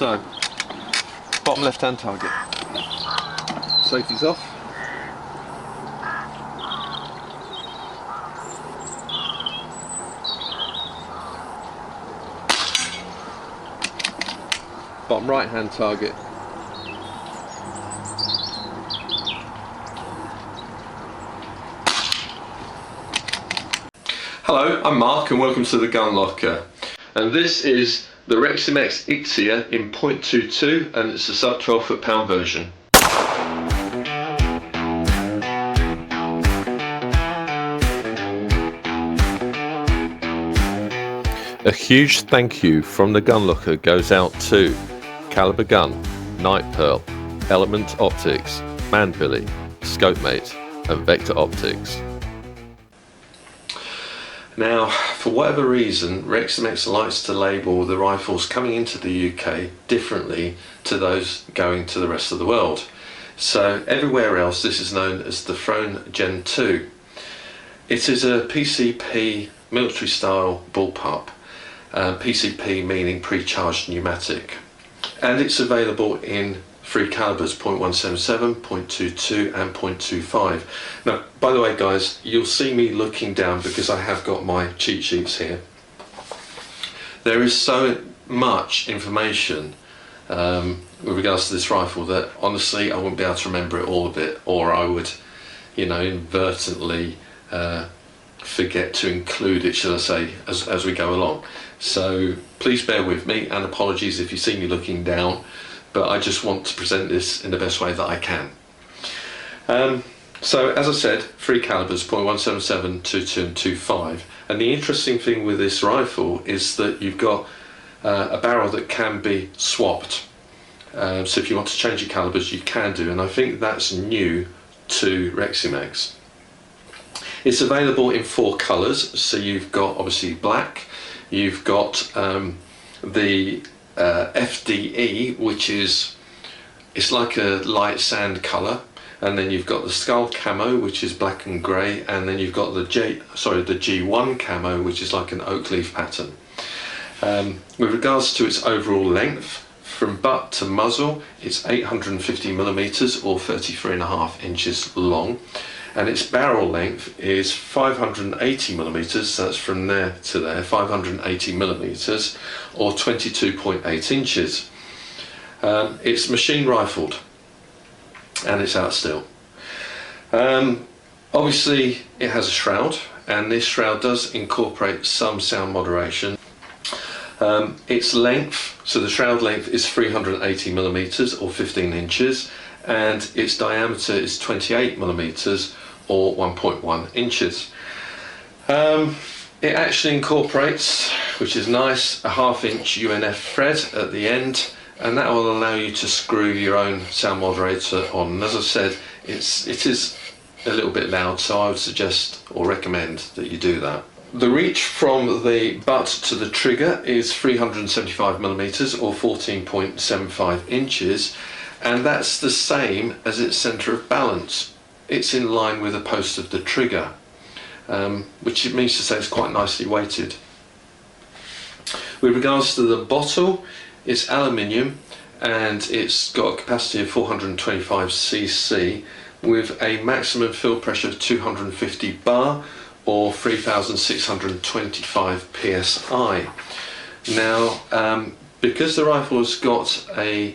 So, bottom left hand target. Safety's off. Bottom right hand target. Hello, I'm Mark and welcome to the GunLocker. And this is the Reximex Ixia in .22 and it's a sub 12 foot-pound version. A huge thank you from the GunLocker goes out to Caliber Gun, Night Pearl, Element Optics, Manbilly, Scopemate and Vector Optics. Now, for whatever reason, Reximex likes to label the rifles coming into the UK differently to those going to the rest of the world. So everywhere else this is known as the Throne Gen 2. It is a PCP military style bullpup, PCP meaning pre-charged pneumatic, and it's available in three calibers, .177, .22 and .25. Now, by the way guys, you'll see me looking down because I have got my cheat sheets here. There is so much information with regards to this rifle that honestly I wouldn't be able to remember it all of it, or I would, you know, inadvertently forget to include it, shall I say, as we go along. So please bear with me, and apologies if you see me looking down, but I just want to present this in the best way that I can. So as I said, three calibers, .177, .22 and .25, and the interesting thing with this rifle is that you've got a barrel that can be swapped. So if you want to change your calibers, you can do, and I think that's new to Reximex. It's available in four colours, so you've got obviously black, you've got the FDE, which is, it's like a light sand colour, and then you've got the skull camo, which is black and grey, and then you've got the G1 camo, which is like an oak leaf pattern. With regards to its overall length, from butt to muzzle, it's 850mm or 33.5 inches long, and its barrel length is 580mm, so that's from there to there, 580mm or 22.8 inches. It's machine rifled and it's out still. Obviously it has a shroud, and this shroud does incorporate some sound moderation. Its length, so the shroud length is 380mm or 15 inches, and its diameter is 28mm or 1.1 inches. It actually incorporates, which is nice, a 1/2 inch UNF thread at the end, and that will allow you to screw your own sound moderator on. And as I said, it is a little bit loud, so I would suggest or recommend that you do that. The reach from the butt to the trigger is 375mm or 14.75 inches, and that's the same as its centre of balance. It's in line with the post of the trigger, which it means to say it's quite nicely weighted. With regards to the bottle, it's aluminium and it's got a capacity of 425cc with a maximum fill pressure of 250 bar or 3625 psi. Now, because the rifle has got a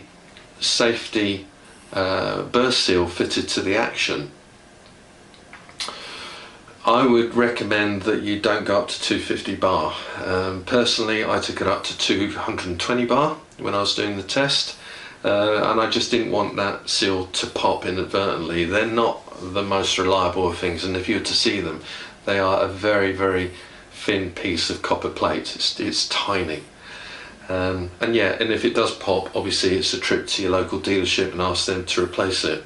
safety burst seal fitted to the action, I would recommend that you don't go up to 250 bar. Personally, I took it up to 220 bar when I was doing the test, and I just didn't want that seal to pop inadvertently. They're not the most reliable of things, and if you were to see them, they are a very, very thin piece of copper plate. It's tiny. And yeah, and if it does pop, obviously it's a trip to your local dealership and ask them to replace it.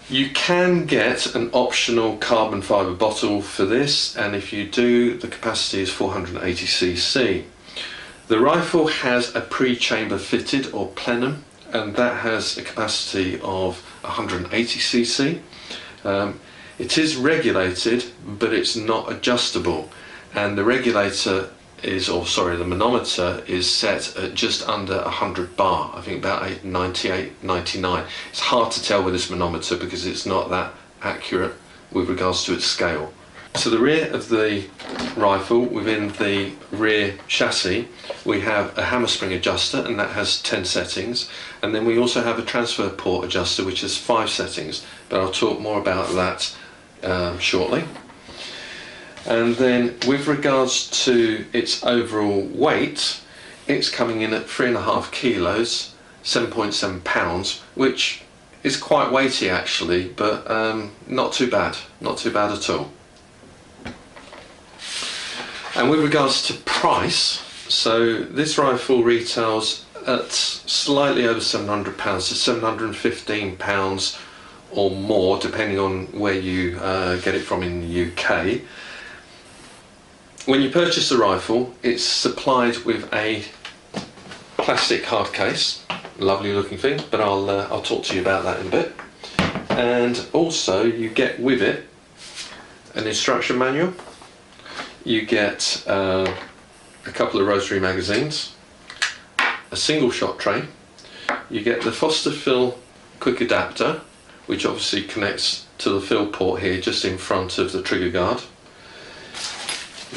You can get an optional carbon fibre bottle for this, and if you do, the capacity is 480cc. The rifle has a pre-chamber fitted or plenum, and that has a capacity of 180cc. It is regulated, but it's not adjustable, and the regulator is, or sorry, the manometer is set at just under 100 bar. I think about 98, 99. It's hard to tell with this manometer because it's not that accurate with regards to its scale. To the rear of the rifle, within the rear chassis, we have a hammer spring adjuster, and that has 10 settings. And then we also have a transfer port adjuster, which has 5 settings, but I'll talk more about that shortly. And then with regards to its overall weight, it's coming in at 3.5 kilos, 7.7 pounds, which is quite weighty actually, but not too bad at all. And with regards to price, so this rifle retails at slightly over £700, so £715 or more, depending on where you get it from in the UK. When you purchase the rifle, it's supplied with a plastic hard case, lovely looking thing, but I'll talk to you about that in a bit. And also you get with it an instruction manual. You get a couple of rotary magazines, a single shot tray, you get the Foster Fill quick adapter, which obviously connects to the fill port here just in front of the trigger guard.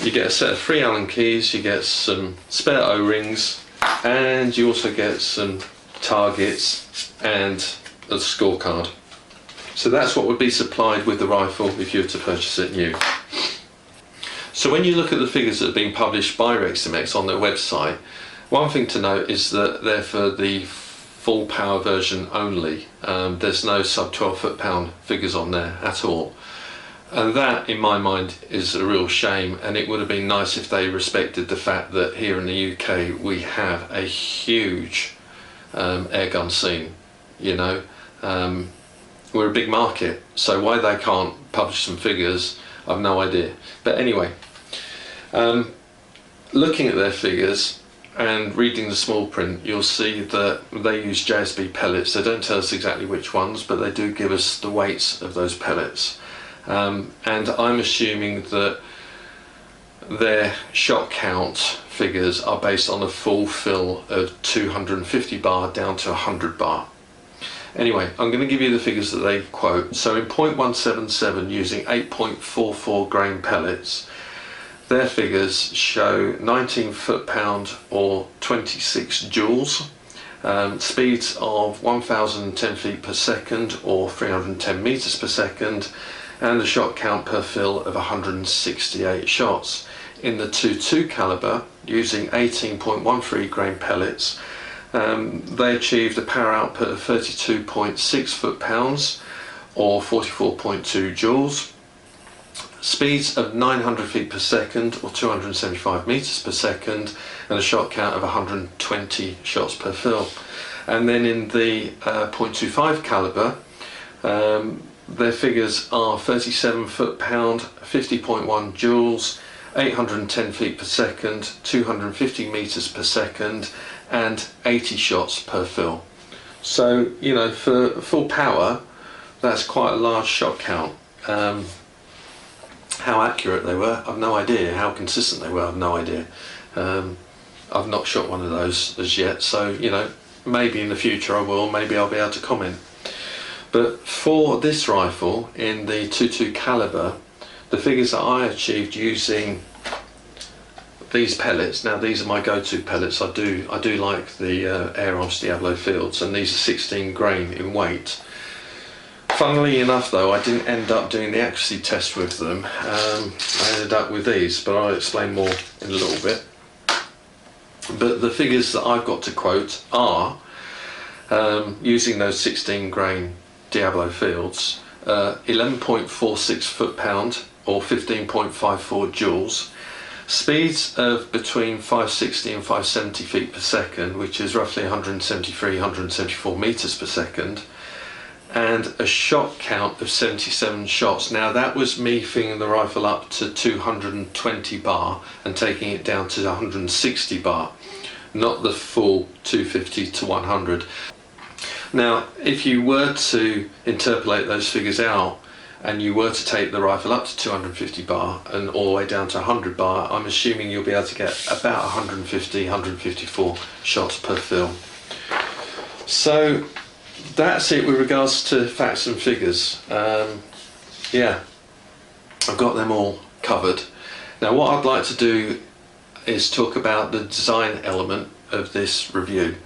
You get a set of 3 Allen keys, you get some spare O-rings, and you also get some targets and a scorecard. So that's what would be supplied with the rifle if you were to purchase it new. So when you look at the figures that have been published by Reximex on their website, one thing to note is that they're for the full power version only. There's no sub 12 foot-pound figures on there at all. And that, in my mind, is a real shame, and it would have been nice if they respected the fact that here in the UK we have a huge airgun scene, you know. We're a big market, so why they can't publish some figures, I've no idea. But anyway, looking at their figures and reading the small print, you'll see that they use JSB pellets. They don't tell us exactly which ones, but they do give us the weights of those pellets. And I'm assuming that their shot count figures are based on a full fill of 250 bar down to 100 bar. Anyway, I'm going to give you the figures that they quote. So in .177, using 8.44 grain pellets, their figures show 19 foot-pound or 26 joules, speeds of 1,010 feet per second or 310 meters per second, and a shot count per fill of 168 shots. In the .22 caliber, using 18.13 grain pellets, they achieved a power output of 32.6 foot-pounds or 44.2 joules, speeds of 900 feet per second or 275 meters per second, and a shot count of 120 shots per fill. And then in the .25 caliber, their figures are 37 foot-pound, 50.1 joules, 810 feet per second, 250 meters per second, and 80 shots per fill. So, you know, for full power, that's quite a large shot count. How accurate they were, I've no idea. How consistent they were, I've no idea. I've not shot one of those as yet, so, you know, maybe in the future I will, maybe I'll be able to comment. But for this rifle, in the .22 caliber, the figures that I achieved using these pellets, now these are my go-to pellets. I do like the Airguns Diablo Fields, and these are 16 grain in weight. Funnily enough though, I didn't end up doing the accuracy test with them. I ended up with these, but I'll explain more in a little bit. But the figures that I've got to quote are, using those 16 grain Diablo Fields, 11.46 foot-pound or 15.54 joules, speeds of between 560 and 570 feet per second, which is roughly 173, 174 meters per second, and a shot count of 77 shots. Now that was me filling the rifle up to 220 bar and taking it down to 160 bar, not the full 250 to 100. Now if you were to interpolate those figures out and you were to take the rifle up to 250 bar and all the way down to 100 bar, I'm assuming you'll be able to get about 150, 154 shots per fill. So that's it with regards to facts and figures. Yeah, I've got them all covered. Now what I'd like to do is talk about the design element of this review.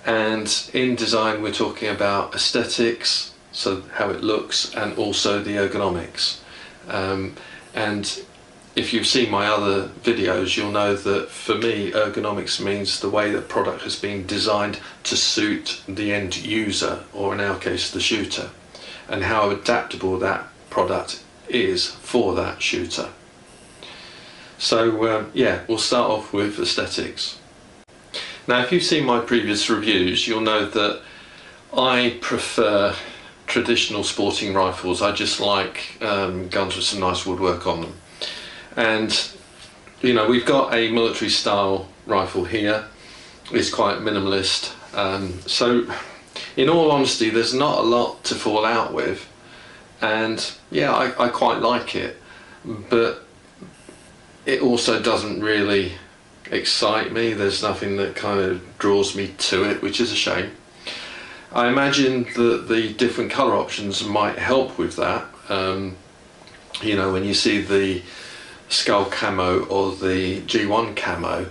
And in design we're talking about aesthetics, so how it looks, and also the ergonomics. And if you've seen my other videos, you'll know that for me ergonomics means the way the product has been designed to suit the end user, or in our case the shooter, and how adaptable that product is for that shooter. So yeah, we'll start off with aesthetics. Now if you've seen my previous reviews, you'll know that I prefer traditional sporting rifles. I just like guns with some nice woodwork on them. And you know, we've got a military style rifle here. It's quite minimalist. So in all honesty, there's not a lot to fall out with. And yeah, I quite like it. But it also doesn't really excite me. There's nothing that kind of draws me to it, which is a shame. I imagine that the different colour options might help with that. You know, when you see the skull camo or the G1 camo,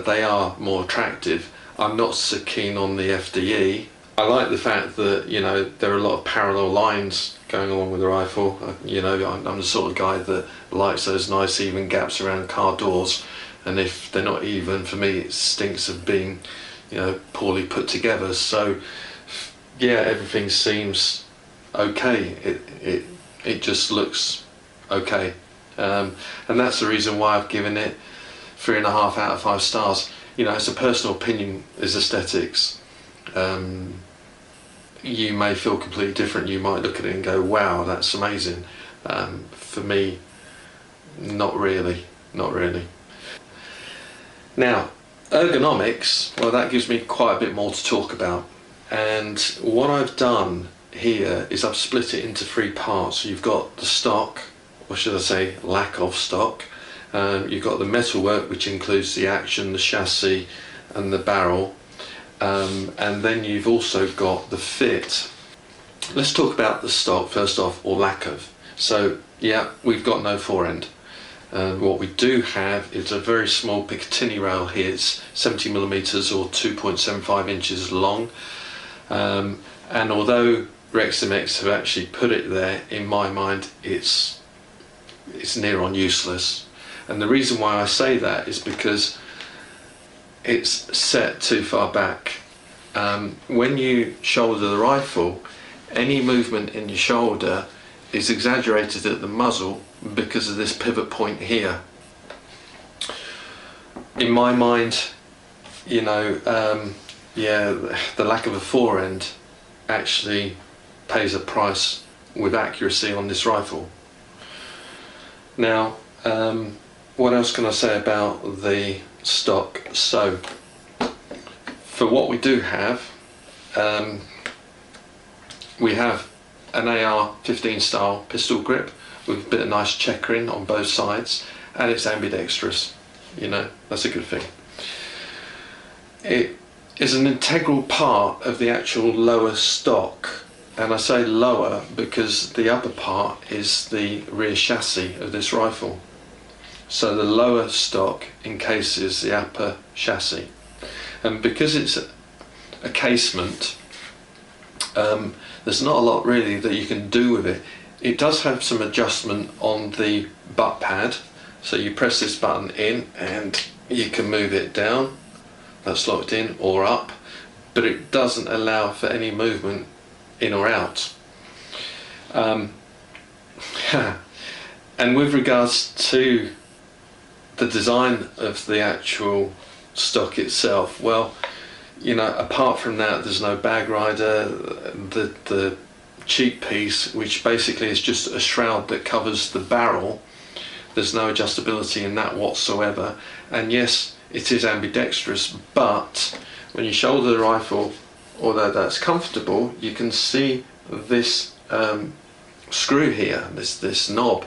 they are more attractive. I'm not so keen on the FDE. I like the fact that, you know, there are a lot of parallel lines going along with the rifle. You know, I'm the sort of guy that likes those nice even gaps around car doors, and if they're not even, for me it stinks of being, you know, poorly put together. So yeah, everything seems okay. It just looks okay, and that's the reason why I've given it 3.5 out of 5 stars. You know, it's a personal opinion, is aesthetics. You may feel completely different. You might look at it and go, wow, that's amazing. For me, not really. Now, ergonomics, well, that gives me quite a bit more to talk about. And what I've done here is I've split it into 3 parts. You've got the stock, or should I say lack of stock. You've got the metalwork, which includes the action, the chassis and the barrel. And then you've also got the fit. Let's talk about the stock first off, or lack of. So yeah, we've got no forend. What we do have is a very small Picatinny rail here. It's 70mm or 2.75 inches long. And although Reximex have actually put it there, in my mind it's near on useless. And the reason why I say that is because it's set too far back. When you shoulder the rifle, any movement in your shoulder is exaggerated at the muzzle because of this pivot point here. In my mind, you know, yeah, the lack of a forend actually pays a price with accuracy on this rifle. Now, what else can I say about the stock? So, for what we do have, we have an AR-15 style pistol grip with a bit of nice checkering on both sides, and it's ambidextrous. You know, that's a good thing. It is an integral part of the actual lower stock, and I say lower because the upper part is the rear chassis of this rifle. So the lower stock encases the upper chassis, and because it's a casement, there's not a lot really that you can do with it. It does have some adjustment on the butt pad, so you press this button in and you can move it down, that's locked in, or up, but it doesn't allow for any movement in or out. And with regards to the design of the actual stock itself, well, you know, apart from that, there's no bag rider. The cheek piece, which basically is just a shroud that covers the barrel, there's no adjustability in that whatsoever. And yes, it is ambidextrous, but when you shoulder the rifle, although that's comfortable, you can see this screw here, this knob,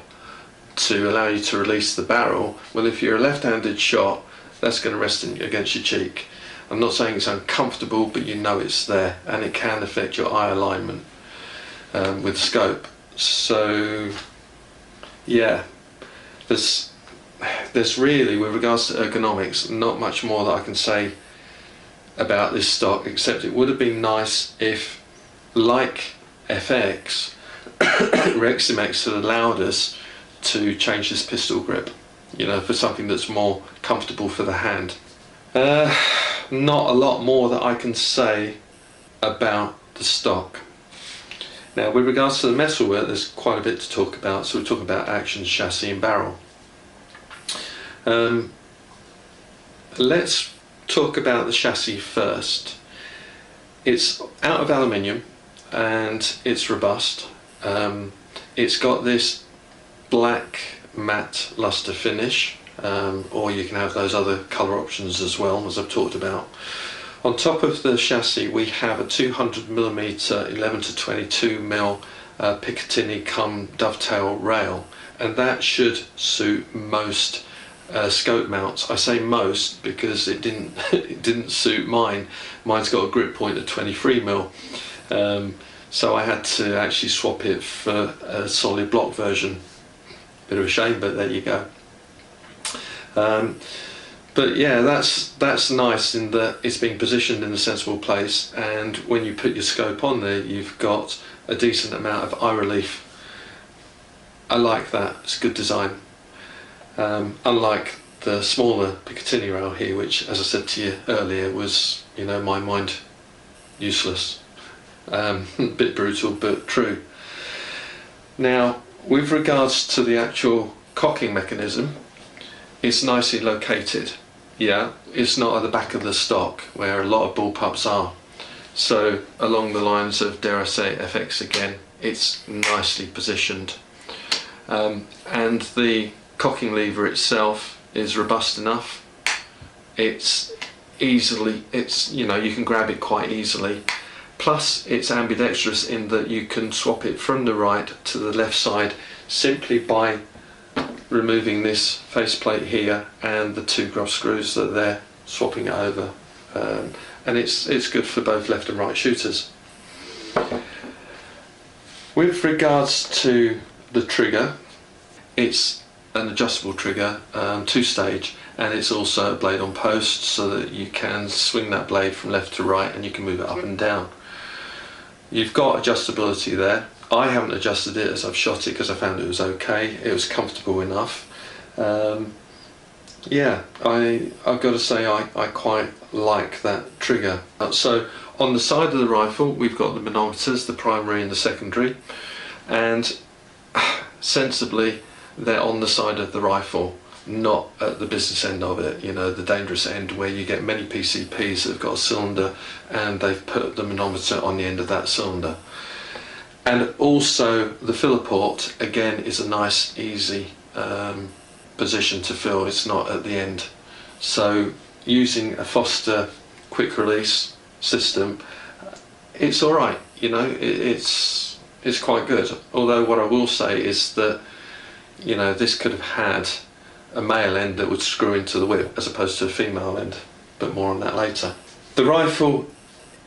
to allow you to release the barrel. Well, if you're a left-handed shot, that's going to rest against your cheek. I'm not saying it's uncomfortable, but you know it's there, and it can affect your eye alignment with scope. So yeah, there's really, with regards to ergonomics, not much more that I can say about this stock, except it would have been nice if, like FX, Reximex had allowed us to change this pistol grip, you know, for something that's more comfortable for the hand. Not a lot more that I can say about the stock. Now, with regards to the metalwork, there's quite a bit to talk about. So we're talking about actions, chassis and barrel. Let's talk about the chassis first. It's out of aluminium and it's robust. It's got this black matte luster finish, or you can have those other colour options as well, as I've talked about. On top of the chassis we have a 200mm 11 to 22mm Picatinny cum dovetail rail, and that should suit most scope mounts. I say most because it didn't suit mine. Mine's got a grip point at 23mm, so I had to actually swap it for a solid block version. Bit of a shame, but there you go. But yeah, that's nice in that it's being positioned in a sensible place, and when you put your scope on there, you've got a decent amount of eye relief. I like that. It's good design. Unlike the smaller Picatinny rail here, which, as I said to you earlier, was, you know, in my mind, useless. A bit brutal, but true. Now, with regards to the actual cocking mechanism, it's nicely located. Yeah, it's not at the back of the stock where a lot of bullpups are. So along the lines of, dare I say, FX again, it's nicely positioned. And the cocking lever itself is robust enough. It's you know, you can grab it quite easily. Plus it's ambidextrous in that you can swap it from the right to the left side simply by removing this faceplate here and the two grub screws that they're swapping it over, and it's good for both left and right shooters. With regards to the trigger, it's an adjustable trigger, two-stage, and it's also a blade on post, so that you can swing that blade from left to right and you can move it up and down. You've got adjustability there. I haven't adjusted it as I've shot it because I found it was okay. It was comfortable enough. Yeah, I've got to say I quite like that trigger. So on the side of the rifle we've got the manometers, the primary and the secondary, and sensibly they're on the side of the rifle, not at the business end of it, you know, the dangerous end where you get many PCPs that have got a cylinder and they've put the manometer on the end of that cylinder. And also the filler port, again, is a nice, easy position to fill. It's not at the end. So using a Foster quick release system, it's all right. You know, it's quite good. Although what I will say is that, you know, this could have had a male end that would screw into the whip as opposed to a female end, but more on that later. The rifle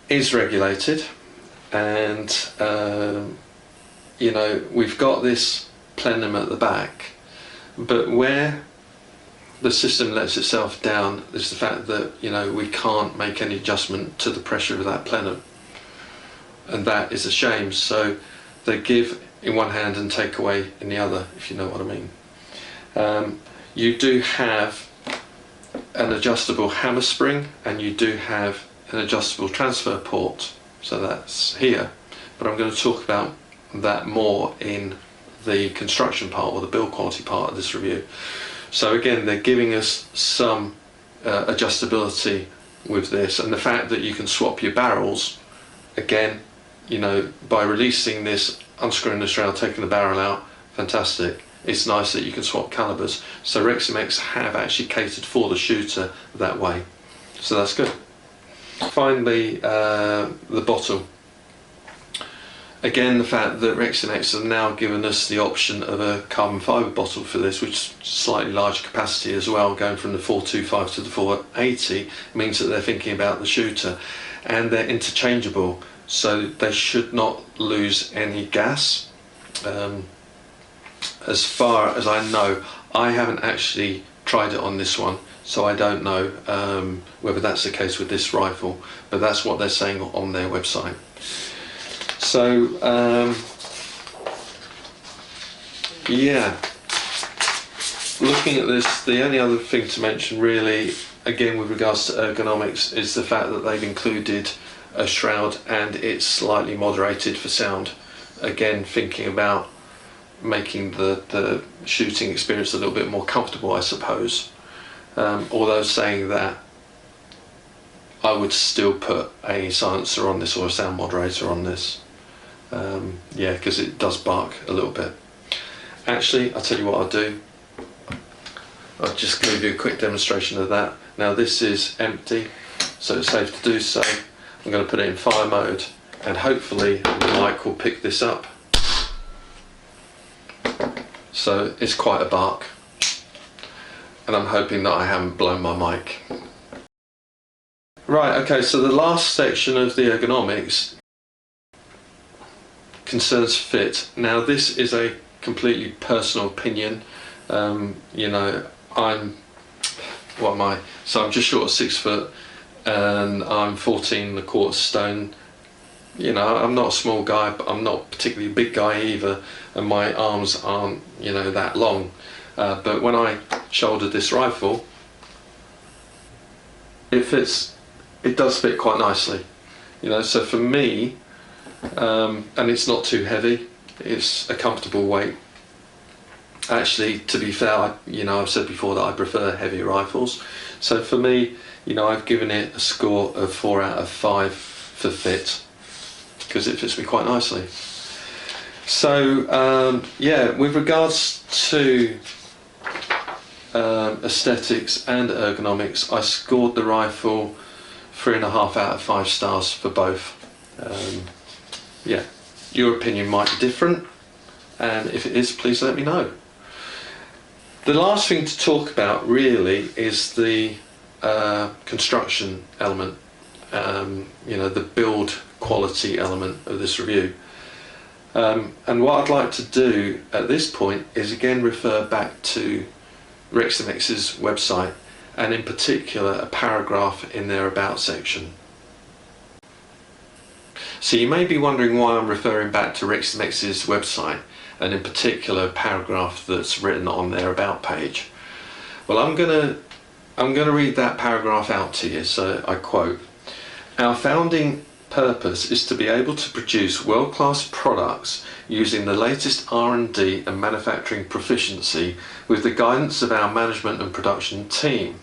is regulated. And you know, we've got this plenum at the back, but where the system lets itself down is the fact that, you know, we can't make any adjustment to the pressure of that plenum, and that is a shame. So they give in one hand and take away in the other, if you know what I mean. You do have an adjustable hammer spring, and you do have an adjustable transfer port. So that's here, but I'm going to talk about that more in the construction part, or the build quality part of this review. So again, they're giving us some adjustability with this, and the fact that you can swap your barrels, again, you know, by releasing this, unscrewing the shroud, taking the barrel out, fantastic. It's nice that you can swap calibers. So Reximex have actually catered for the shooter that way, so that's good. Finally, the bottle. Again, the fact that Reximex have now given us the option of a carbon fibre bottle for this, which is slightly larger capacity as well, going from the 425 to the 480, means that they're thinking about the shooter, and they're interchangeable, so they should not lose any gas. As far as I know, I haven't actually tried it on this one, so I don't know whether that's the case with this rifle, but that's what they're saying on their website. So yeah, looking at this, the only other thing to mention really, again with regards to ergonomics, is the fact that they've included a shroud and it's slightly moderated for sound. Again, thinking about making the shooting experience a little bit more comfortable, I suppose. Although saying that, I would still put a silencer on this or a sound moderator on this. Yeah, because it does bark a little bit. Actually, I'll tell you what I'll do. I'll just give you a quick demonstration of that. Now this is empty, so it's safe to do so. I'm going to put it in fire mode, and hopefully the mic will pick this up. So it's quite a bark, and I'm hoping that I haven't blown my mic. Right, okay, so the last section of the ergonomics concerns fit. Now this is a completely personal opinion. You know, what am I? So I'm just short of 6 foot and I'm 14¼ stone. You know, I'm not a small guy, but I'm not particularly a big guy either, and my arms aren't, you know, that long. But when I shouldered this rifle, it does fit quite nicely. You know, so for me, and it's not too heavy, it's a comfortable weight. Actually, to be fair, you know, I've said before that I prefer heavier rifles. So for me, you know, I've given it a score of 4 out of 5 for fit, because it fits me quite nicely. So yeah, with regards to aesthetics and ergonomics, I scored the rifle 3.5 out of 5 stars for both. Yeah, your opinion might be different, and if it is, please let me know. The last thing to talk about really is the construction element, you know, the build quality element of this review. And what I'd like to do at this point is again refer back to Reximex's website, and in particular a paragraph in their About section. So you may be wondering why I'm referring back to Reximex's website, and in particular a paragraph that's written on their About page. Well, I'm gonna read that paragraph out to you. So I quote: "Our founding purpose is to be able to produce world-class products using the latest R&D and manufacturing proficiency with the guidance of our management and production team.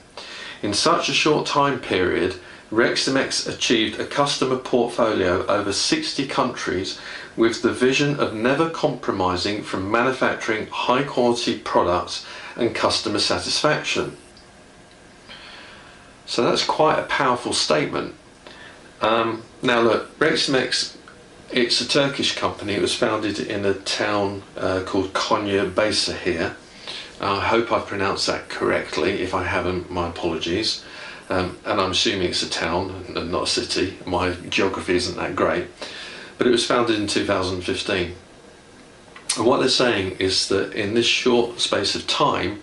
In such a short time period, Reximex achieved a customer portfolio over 60 countries with the vision of never compromising from manufacturing high-quality products and customer satisfaction." So that's quite a powerful statement. Now look, Reximex, it's a Turkish company. It was founded in a town called Konya here. I hope I pronounced that correctly. If I haven't, my apologies. And I'm assuming it's a town and not a city. My geography isn't that great. But it was founded in 2015. And what they're saying is that in this short space of time,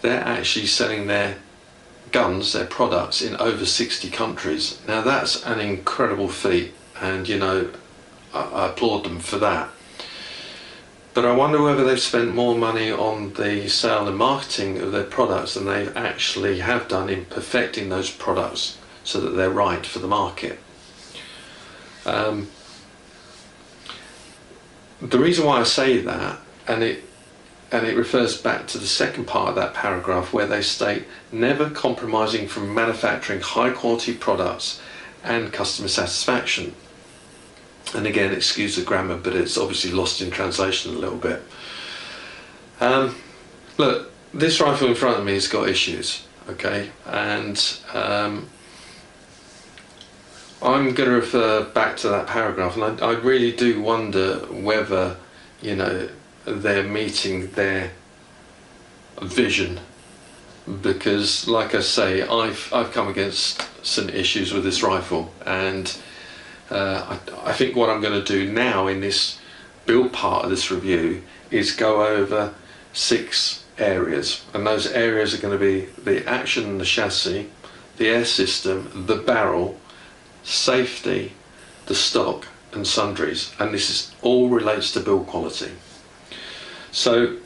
they're actually selling their guns, their products, in over 60 countries. Now that's an incredible feat, and you know, I applaud them for that. But I wonder whether they've spent more money on the sale and marketing of their products than they actually have done in perfecting those products so that they're right for the market. The reason why I say that, and it refers back to the second part of that paragraph where they state, never compromising from manufacturing high quality products and customer satisfaction. And again, excuse the grammar, but it's obviously lost in translation a little bit. Look, this rifle in front of me has got issues, okay? And I'm going to refer back to that paragraph, and I really do wonder whether, you know, they're meeting their vision, because like I say, I've come against some issues with this rifle, and I think what I'm going to do now in this build part of this review is go over 6 areas, and those areas are going to be the action and the chassis, the air system, the barrel, safety, the stock and sundries, and this is all relates to build quality. So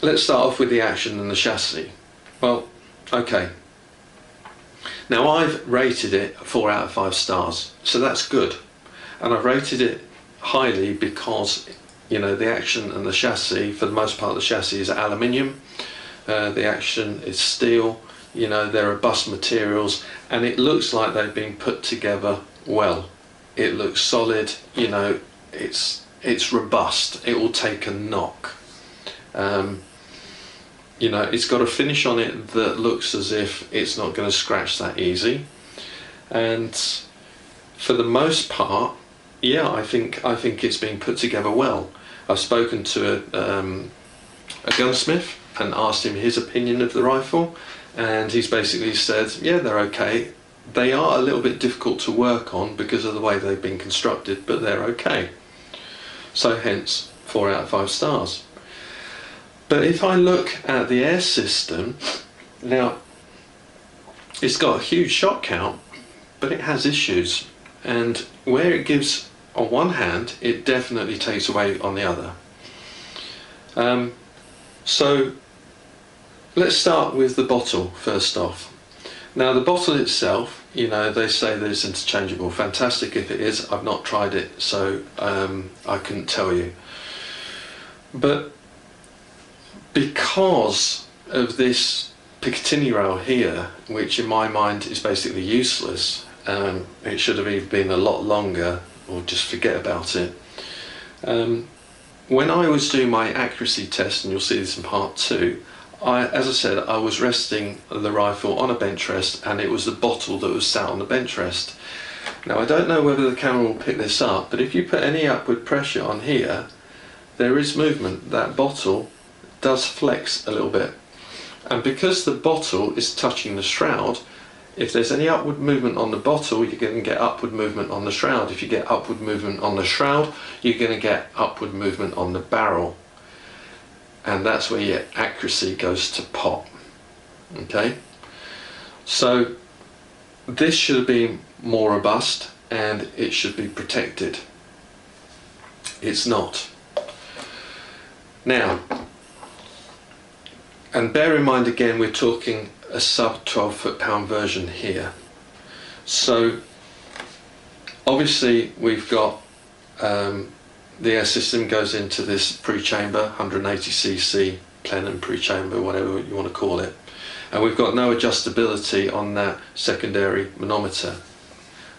let's start off with the action and the chassis. Well, okay, now I've rated it 4 out of 5 stars, so that's good, and I've rated it highly because, you know, the action and the chassis, for the most part the chassis is aluminium, the action is steel, you know, they're robust materials, and it looks like they've been put together well. It looks solid, you know, it's robust, it will take a knock. You know, it's got a finish on it that looks as if it's not going to scratch that easy, and for the most part, yeah, I think it's been put together well. I've spoken to a gunsmith and asked him his opinion of the rifle, and he's basically said, yeah, they're okay. They are a little bit difficult to work on because of the way they've been constructed, but they're okay. So hence 4 out of 5 stars. But if I look at the air system, now it's got a huge shot count, but it has issues, and where it gives on one hand, it definitely takes away on the other. So let's start with the bottle first off. Now the bottle itself, you know, they say that it's interchangeable. Fantastic if it is. I've not tried it, so I couldn't tell you. But because of this Picatinny rail here, which in my mind is basically useless, it should have either been a lot longer or just forget about it. When I was doing my accuracy test, and you'll see this in part 2, as I said, I was resting the rifle on a bench rest, and it was the bottle that was sat on the bench rest. Now I don't know whether the camera will pick this up, but if you put any upward pressure on here, there is movement. That bottle does flex a little bit, and because the bottle is touching the shroud, if there's any upward movement on the bottle, you're going to get upward movement on the shroud. If you get upward movement on the shroud, you're going to get upward movement on the barrel, and that's where your accuracy goes to pop. Okay, so this should have been more robust and it should be protected. It's not. Now, and bear in mind again, we're talking a sub 12 foot-pound version here. So obviously we've got the air system goes into this pre-chamber, 180cc plenum pre-chamber, whatever you want to call it, and we've got no adjustability on that secondary manometer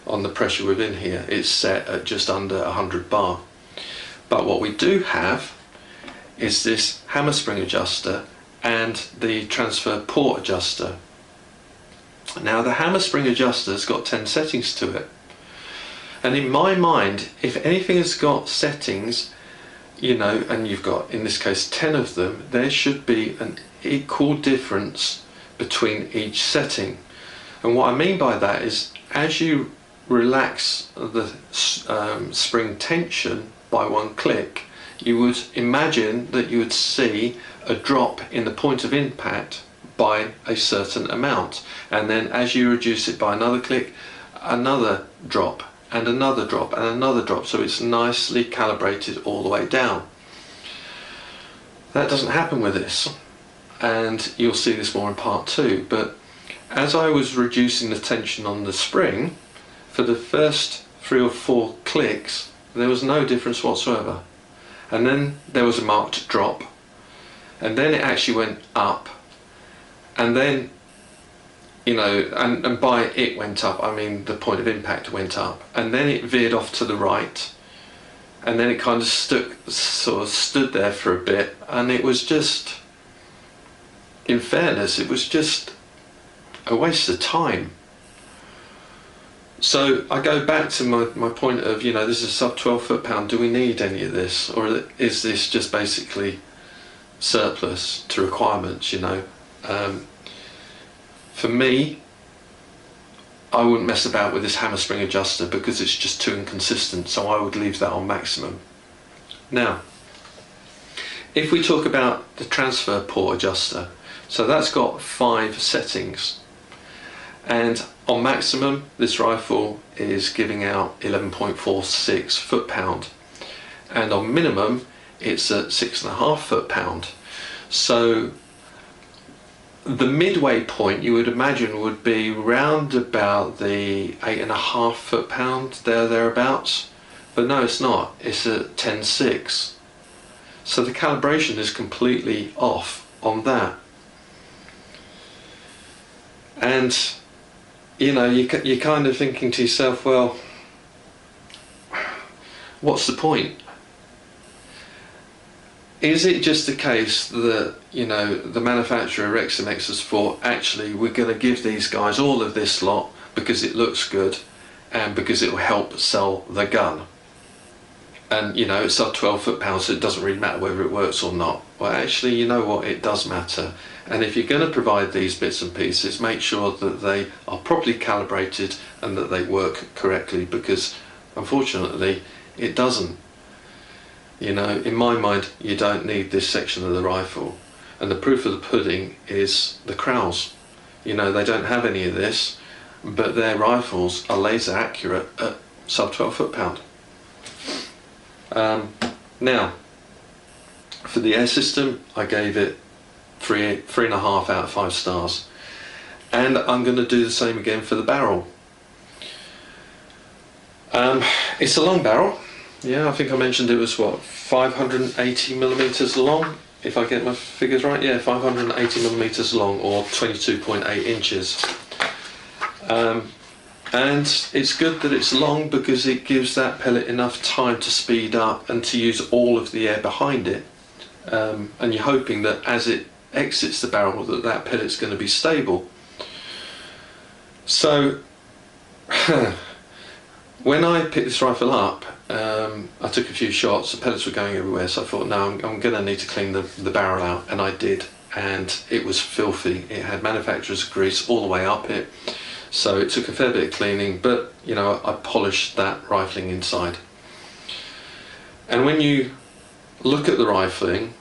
on the pressure within here. It's set at just under 100 bar. But what we do have is this hammer spring adjuster and the transfer port adjuster. Now the hammer spring adjuster's got 10 settings to it, and in my mind, if anything has got settings, you know, and you've got in this case 10 of them, there should be an equal difference between each setting. And what I mean by that is, as you relax the spring tension by one click, you would imagine that you would see a drop in the point of impact by a certain amount, and then as you reduce it by another click, another drop and another drop and another drop, so it's nicely calibrated all the way down. That doesn't happen with this, and you'll see this more in part 2, but as I was reducing the tension on the spring, for the first 3 or 4 clicks there was no difference whatsoever, and then there was a marked drop, and then it actually went up, and then, you know, and by it went up, I mean the point of impact went up, and then it veered off to the right, and then it kind of stood there for a bit, and it was just, in fairness, it was just a waste of time. So I go back to my point of, you know, this is a sub 12 foot-pound. Do we need any of this, or is this just basically surplus to requirements? You know, for me, I wouldn't mess about with this hammer spring adjuster because it's just too inconsistent. So I would leave that on maximum. Now, if we talk about the transfer port adjuster, so that's got 5 settings, and on maximum this rifle is giving out 11.46 foot-pound, and on minimum it's at 6.5 foot-pound. So the midway point you would imagine would be round about the 8.5 foot-pound, thereabouts, but no, it's not. It's at 10.6. So the calibration is completely off on that. And you know, you're kind of thinking to yourself, well, what's the point? Is it just the case that, you know, the manufacturer Reximex has thought, actually, we're going to give these guys all of this lot because it looks good and because it will help sell the gun? And, you know, it's sub 12 foot-pound, so it doesn't really matter whether it works or not. Well, actually, you know what, it does matter. And if you're going to provide these bits and pieces, make sure that they are properly calibrated and that they work correctly, because unfortunately it doesn't. You know, in my mind, you don't need this section of the rifle. And the proof of the pudding is the Kraus. You know, they don't have any of this, but their rifles are laser accurate at sub 12 foot-pound. Now, for the air system, I gave it 3.5 out of 5 stars, and I'm going to do the same again for the barrel. It's a long barrel. Yeah, I think I mentioned it was what, 580 millimeters long, if I get my figures right. Yeah, 580 millimeters long, or 22.8 inches. And it's good that it's long because it gives that pellet enough time to speed up and to use all of the air behind it. And you're hoping that as it exits the barrel that pellet's going to be stable. So when I picked this rifle up, I took a few shots, the pellets were going everywhere, so I thought, no, I'm going to need to clean the barrel out, and I did, and it was filthy. It had manufacturer's grease all the way up it, so it took a fair bit of cleaning, but you know, I polished that rifling inside. And when you look at the rifling,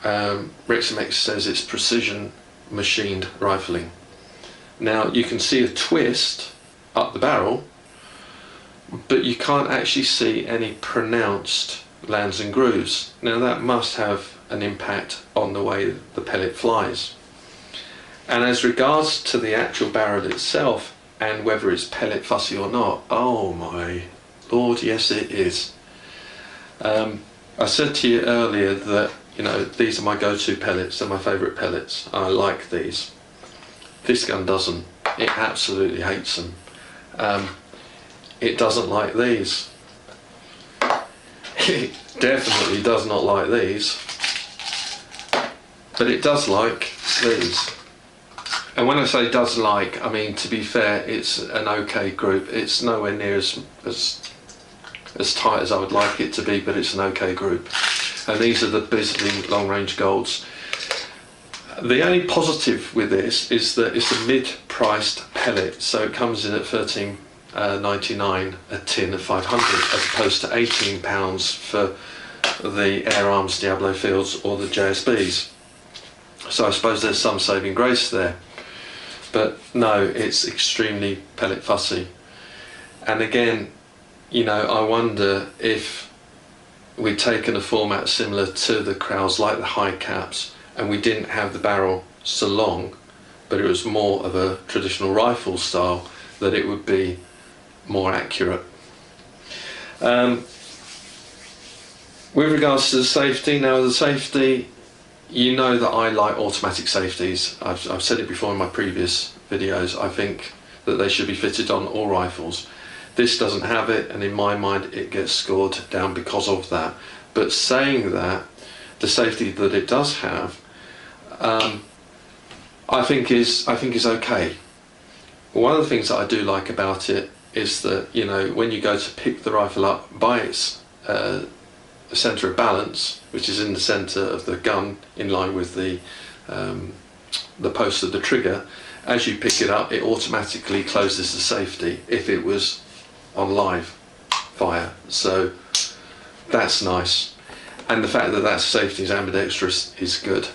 Reximex says it's precision machined rifling. Now you can see a twist up the barrel, but you can't actually see any pronounced lands and grooves. Now that must have an impact on the way the pellet flies. And as regards to the actual barrel itself and whether it's pellet fussy or not, oh my lord, yes it is. I said to you earlier that, you know, these are my go-to pellets, they're my favourite pellets. I like these. This gun doesn't. It absolutely hates them. It doesn't like these. It definitely does not like these. But it does like these. And when I say does like, I mean, to be fair, it's an okay group. It's nowhere near as tight as I would like it to be, but it's an okay group. And these are the Bisley long range golds. The only positive with this is that it's a mid-priced pellet, so it comes in at $13.99 a tin of 500, as opposed to £18 for the Air Arms Diablo Fields or the JSBs. So I suppose there's some saving grace there. But no, it's extremely pellet fussy. And again, you know, I wonder if we'd taken a format similar to the Kraus, like the high caps, and we didn't have the barrel so long, but it was more of a traditional rifle style, that it would be more accurate. With regards to the safety, now the safety, you know that I like automatic safeties. I've said it before in my previous videos. I think that they should be fitted on all rifles. This doesn't have it, and in my mind it gets scored down because of that. But saying that, the safety that it does have, I think is okay. One of the things that I do like about it is that, you know, when you go to pick the rifle up by its centre of balance, which is in the centre of the gun, in line with the post of the trigger, as you pick it up, it automatically closes the safety if it was on live fire. So that's nice. And the fact that that safety is ambidextrous is good.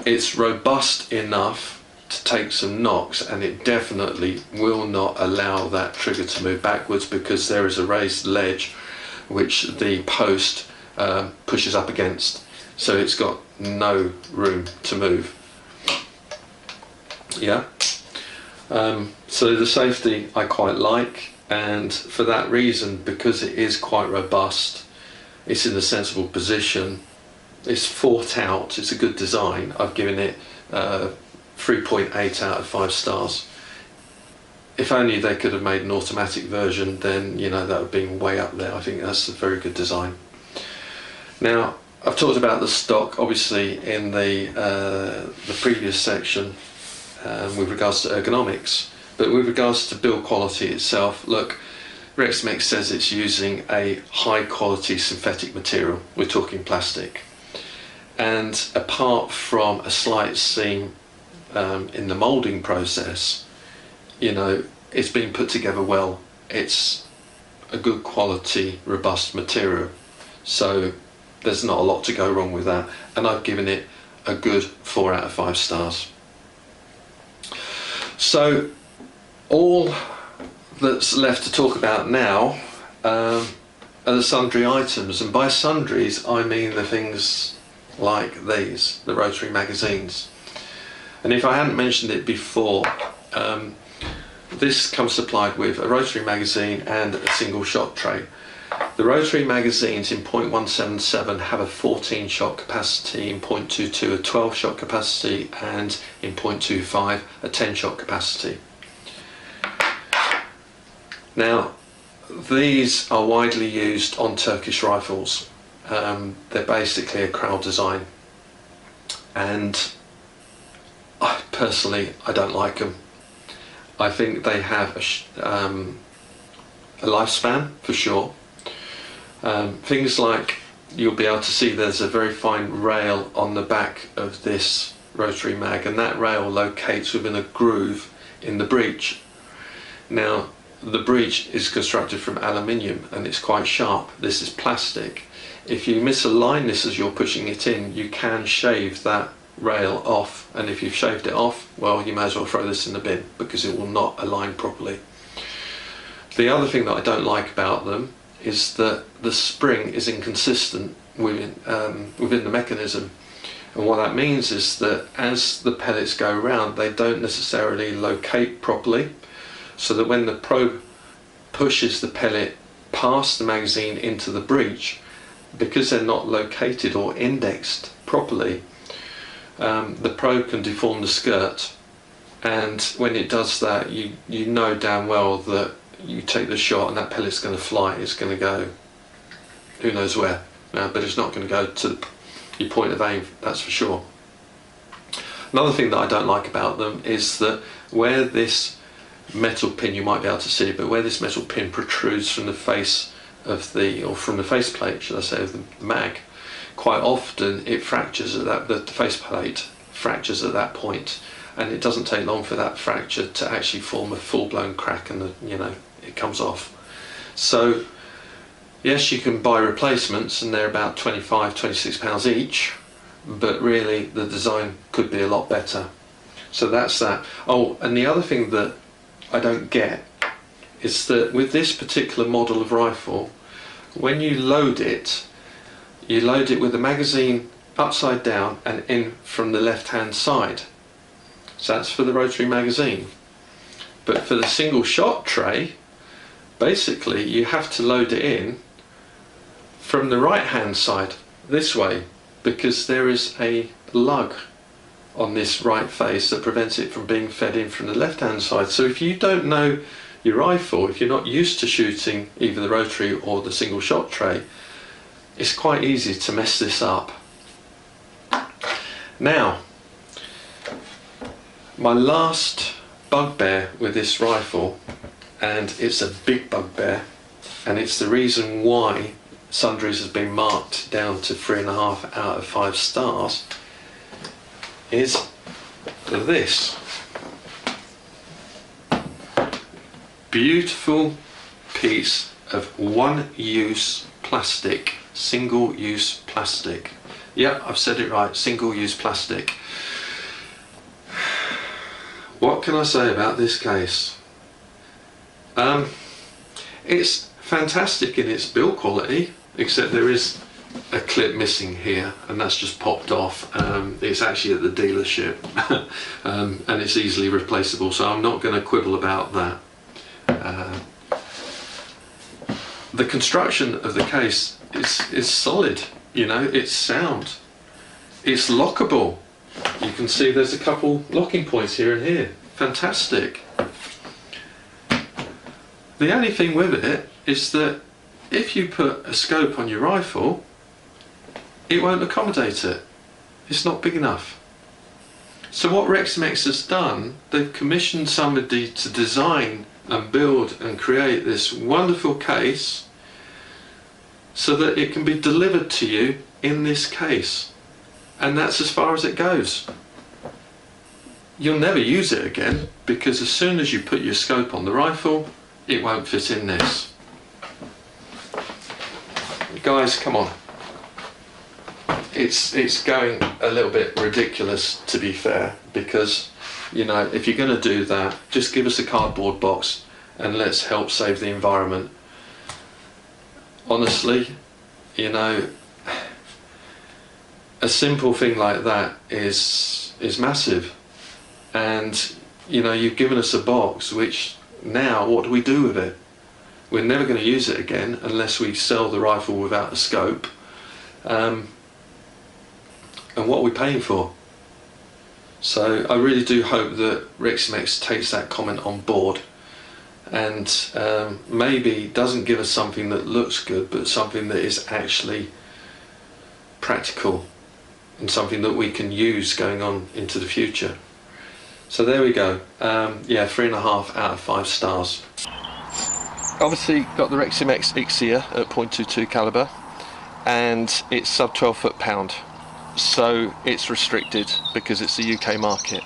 It's robust enough to take some knocks, and it definitely will not allow that trigger to move backwards, because there is a raised ledge which the post pushes up against, so it's got no room to move. Yeah. So the safety I quite like, and for that reason, because it is quite robust, it's in a sensible position, it's thought out, it's a good design, I've given it 3.8 out of 5 stars. If only they could have made an automatic version, then, you know, that would be way up there. I think that's a very good design. Now, I've talked about the stock, obviously, in the previous section with regards to ergonomics, but with regards to build quality itself, look, Reximex says it's using a high quality synthetic material. We're talking plastic. And apart from a slight seam in the moulding process, you know, it's been put together well. It's a good quality, robust material. So there's not a lot to go wrong with that. And I've given it a good 4 out of 5 stars. So all that's left to talk about now are the sundry items. And by sundries, I mean the things like these, the rotary magazines. And if I hadn't mentioned it before, this comes supplied with a rotary magazine and a single shot tray. The rotary magazines in .177 have a 14 shot capacity, in .22 a 12 shot capacity, and in .25 a 10 shot capacity. Now, these are widely used on Turkish rifles. They're basically a crowd design, and personally I don't like them. I think they have a lifespan for sure. Things like, you'll be able to see there's a very fine rail on the back of this rotary mag, and that rail locates within a groove in the breech. Now, the breech is constructed from aluminium and it's quite sharp. This is plastic. If you misalign this as you're pushing it in, you can shave that rail off, and if you've shaved it off, well, you may as well throw this in the bin, because it will not align properly. The other thing that I don't like about them is that the spring is inconsistent within the mechanism, and what that means is that as the pellets go around, they don't necessarily locate properly, so that when the probe pushes the pellet past the magazine into the breech, because they're not located or indexed properly, the probe can deform the skirt, and when it does that, you know damn well that you take the shot and that pellet's going to fly. It's going to go who knows where, but it's not going to go to your point of aim, that's for sure. Another thing that I don't like about them is that where this metal pin, you might be able to see, but where this metal pin protrudes from the face of the, or from the faceplate, should I say, of the mag, quite often it fractures at that, the faceplate fractures at that point, and it doesn't take long for that fracture to actually form a full-blown crack, and you know, it comes off. So yes, you can buy replacements and they're about £25–26 each, but really the design could be a lot better. So that's that. Oh, and the other thing that I don't get is that with this particular model of rifle, when you load it with the magazine upside down and in from the left hand side. So that's for the rotary magazine. But for the single shot tray, basically you have to load it in from the right hand side, this way, because there is a lug on this right face that prevents it from being fed in from the left hand side. So if you don't know your rifle, if you're not used to shooting either the rotary or the single shot tray, it's quite easy to mess this up. Now, my last bugbear with this rifle, and it's a big bugbear, and it's the reason why Sundries has been marked down to 3.5 out of 5 stars, is this beautiful piece of one-use plastic, single-use plastic. Yeah, I've said it right, single-use plastic. What can I say about this case? It's fantastic in its build quality, except there is a clip missing here, and that's just popped off. It's actually at the dealership, and it's easily replaceable, so I'm not going to quibble about that. The construction of the case is solid, you know, it's sound, it's lockable. You can see there's a couple locking points here and here. Fantastic. The only thing with it is that if you put a scope on your rifle, it won't accommodate it. It's not big enough. So what Reximex has done, they've commissioned somebody to design and build and create this wonderful case so that it can be delivered to you in this case, and that's as far as it goes. You'll never use it again, because as soon as you put your scope on the rifle, it won't fit in this. Guys, come on. It's going a little bit ridiculous, to be fair, because, you know, if you're going to do that, just give us a cardboard box and let's help save the environment. Honestly, you know, a simple thing like that is massive. And, you know, you've given us a box, which now what do we do with it? We're never going to use it again unless we sell the rifle without a scope. And what are we paying for? So I really do hope that Reximex takes that comment on board, and maybe doesn't give us something that looks good, but something that is actually practical and something that we can use going on into the future. So there we go. Yeah, 3.5 out of 5 stars. Obviously got the Reximex Ixia at .22 caliber, and it's sub 12 foot-pound. So it's restricted because it's the UK market.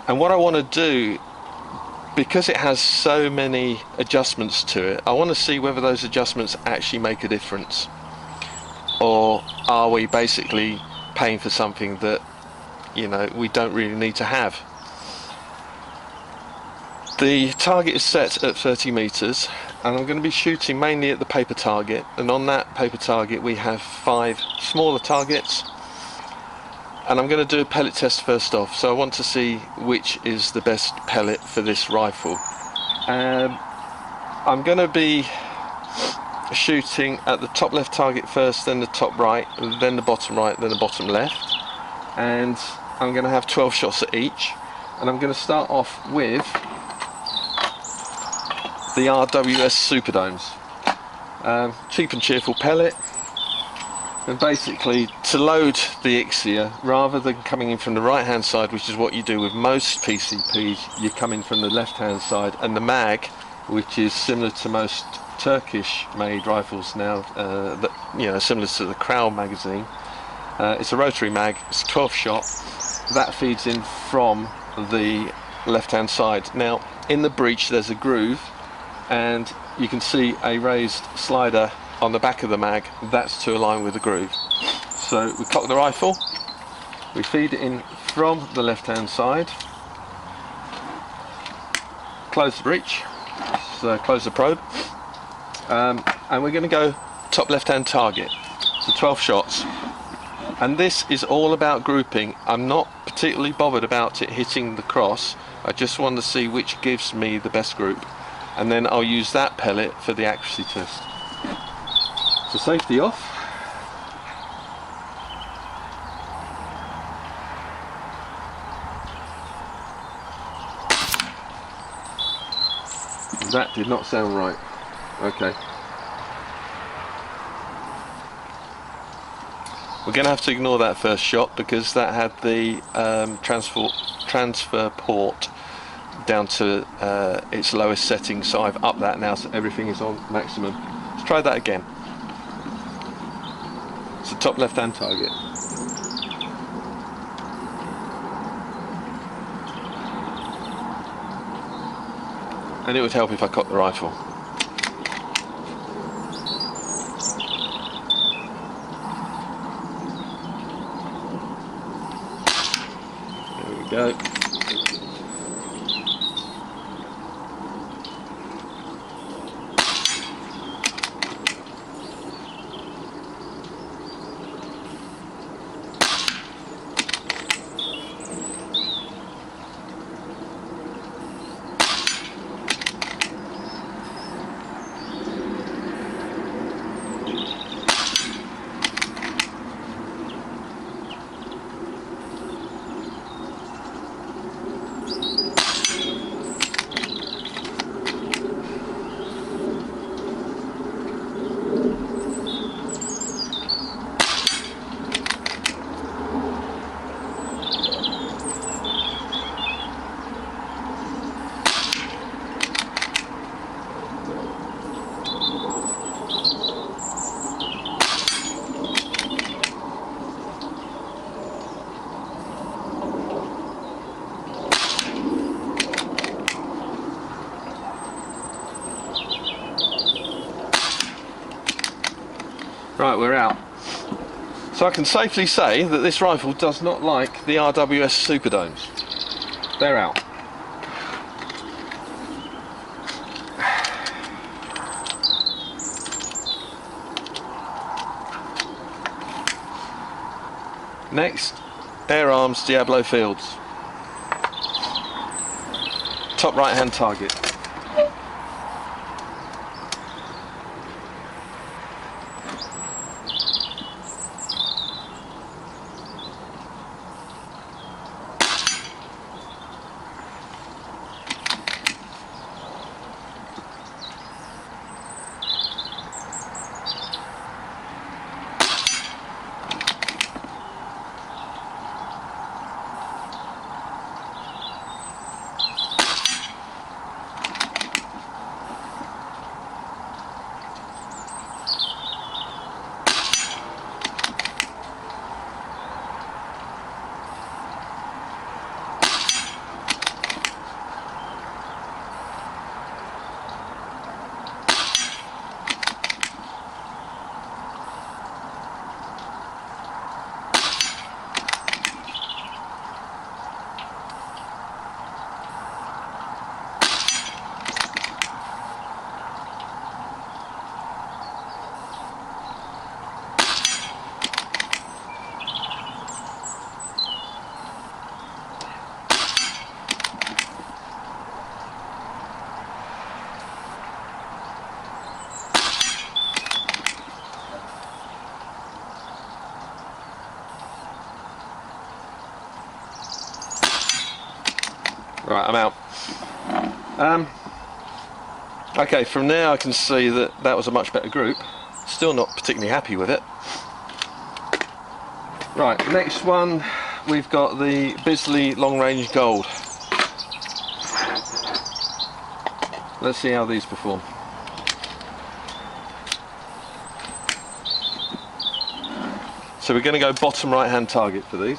And what I want to do, because it has so many adjustments to it, I want to see whether those adjustments actually make a difference, or are we basically paying for something that, you know, we don't really need to have. The target is set at 30 meters, and I'm going to be shooting mainly at the paper target, and on that paper target we have 5 smaller targets. And I'm going to do a pellet test first off, so I want to see which is the best pellet for this rifle. I'm going to be shooting at the top left target first, then the top right, then the bottom right, then the bottom left. And I'm going to have 12 shots at each. And I'm going to start off with the RWS Superdomes. Cheap and cheerful pellet. And basically, to load the Ixia, rather than coming in from the right hand side, which is what you do with most PCPs, you come in from the left hand side, and the mag, which is similar to most Turkish made rifles now, that, you know, similar to the Crown magazine, it's a rotary mag, it's 12 shot, that feeds in from the left hand side. Now in the breech there's a groove, and you can see a raised slider on the back of the mag. That's to align with the groove. So we cock the rifle, we feed it in from the left hand side, close the breech, so close the probe, and we're going to go top left hand target, so 12 shots. And this is all about grouping. I'm not particularly bothered about it hitting the cross, I just want to see which gives me the best group, and then I'll use that pellet for the accuracy test. So safety off. That did not sound right. Okay. We're going to have to ignore that first shot because that had the transfer port down to its lowest setting, so I've upped that now so everything is on maximum. Let's try that again. It's the top left hand target. And it would help if I cocked the rifle. There we go. Right, we're out. So I can safely say that this rifle does not like the RWS Superdomes. They're out. Next, Air Arms Diablo Fields. Top right hand target. Right, I'm out. Okay, from there I can see that that was a much better group. Still not particularly happy with it. Right, next one we've got the Bisley Long Range Gold. Let's see how these perform. So we're going to go bottom right hand target for these.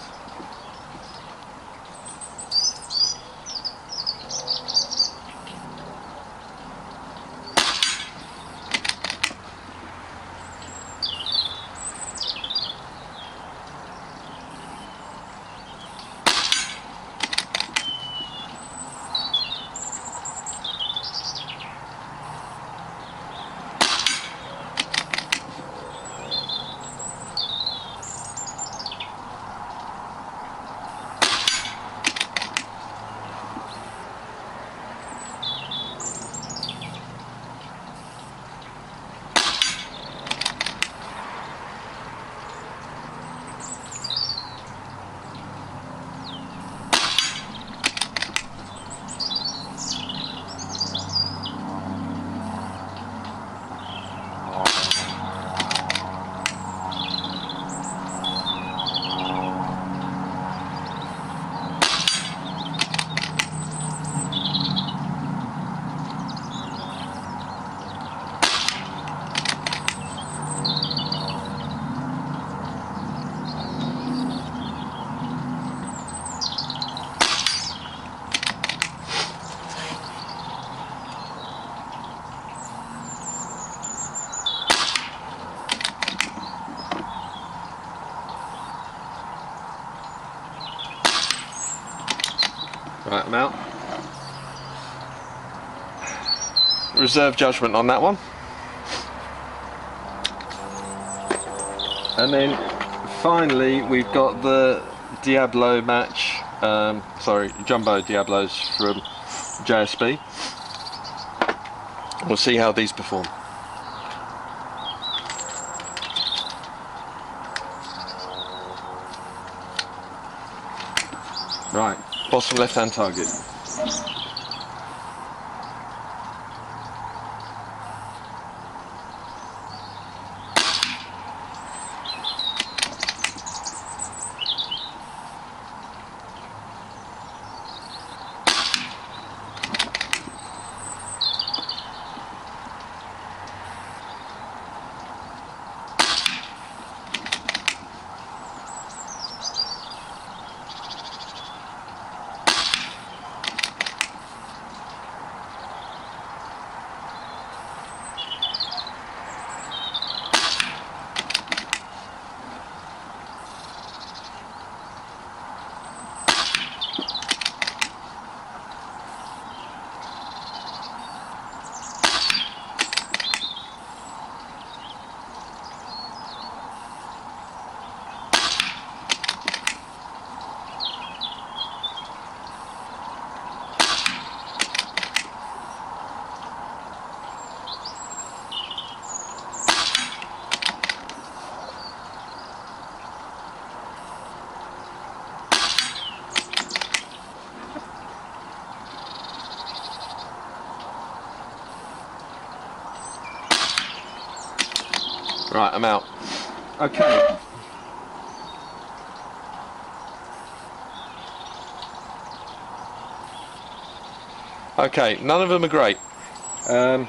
Right, I'm out. Reserve judgment on that one. And then finally we've got the Diablo match, sorry, Jumbo Diablos from JSB. We'll see how these perform. Right, bottom left hand target. Right, I'm out. Okay. Okay, none of them are great. I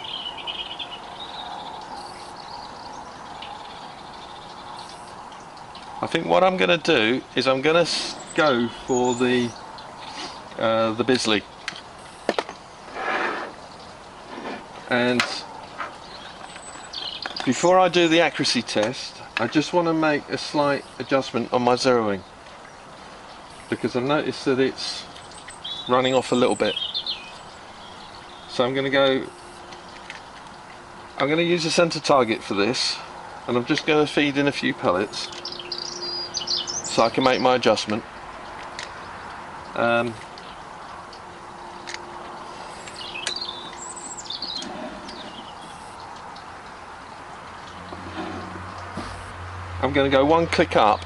think what I'm going to do is I'm going to go for the Bisley. And before I do the accuracy test, I just want to make a slight adjustment on my zeroing, because I've noticed that it's running off a little bit. So I'm going to use a center target for this, and I'm just going to feed in a few pellets so I can make my adjustment. I'm going to go one click up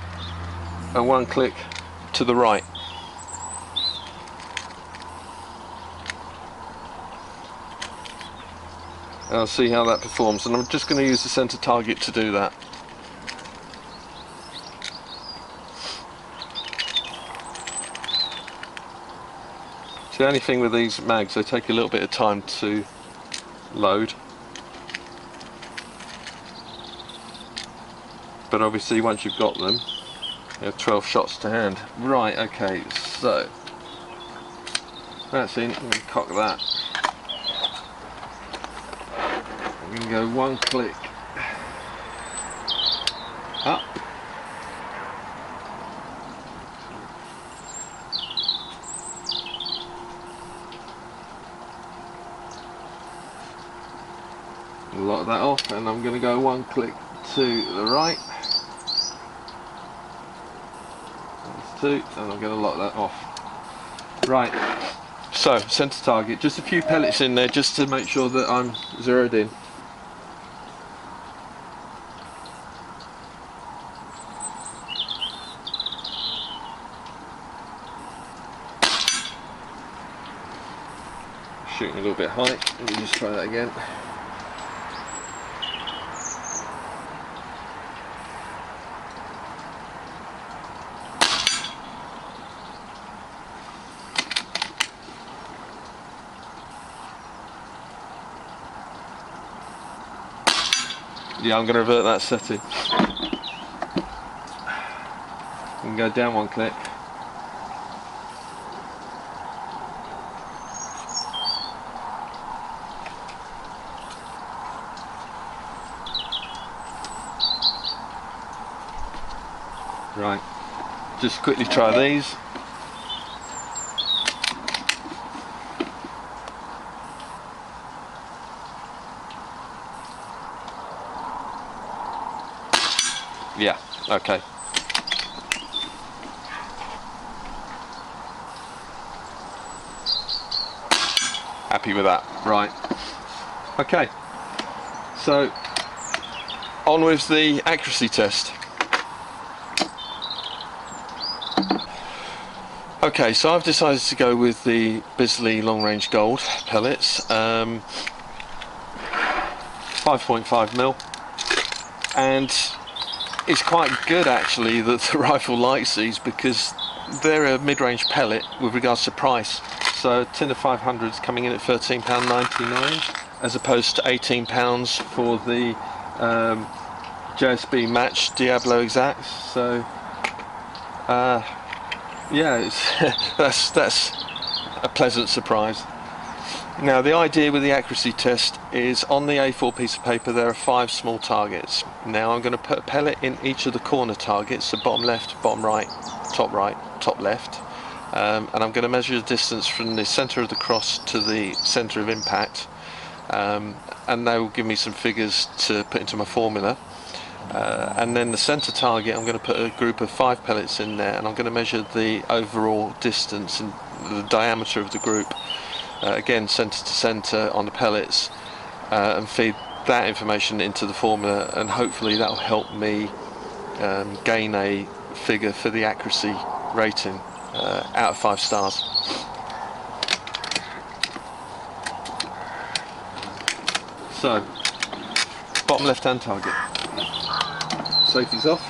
and one click to the right. And I'll see how that performs, and I'm just going to use the center target to do that. The only thing with these mags, they take a little bit of time to load. But obviously once you've got them, you have 12 shots to hand. Right, okay, so that's in. I'm going to cock that. I'm going to go one click up. Lock that off, and I'm going to go one click to the right. That's two, and I'm going to lock that off. Right, so center target, just a few pellets in there just to make sure that I'm zeroed in. Shooting a little bit high, let me just try that again. Yeah, I'm going to revert that setting. I can go down one click. Right, just quickly try these. Yeah, okay. Happy with that, right. Okay, so on with the accuracy test. Okay, so I've decided to go with the Bisley long range gold pellets, 5.5mm, and it's quite good actually that the rifle likes these, because they're a mid-range pellet with regards to price. So a tin of 500s coming in at £13.99 as opposed to £18 for the JSB match Diablo Exacts. So yeah, it's that's a pleasant surprise. Now the idea with the accuracy test is, on the A4 piece of paper there are 5 small targets. Now I'm going to put a pellet in each of the corner targets, so bottom left, top left, and I'm going to measure the distance from the centre of the cross to the centre of impact, and they will give me some figures to put into my formula. And then the centre target, I'm going to put a group of 5 pellets in there, and I'm going to measure the overall distance and the diameter of the group, again centre to centre on the pellets, and feed that information into the formula, and hopefully that will help me gain a figure for the accuracy rating out of 5 stars. So, bottom left hand target. Safety's off.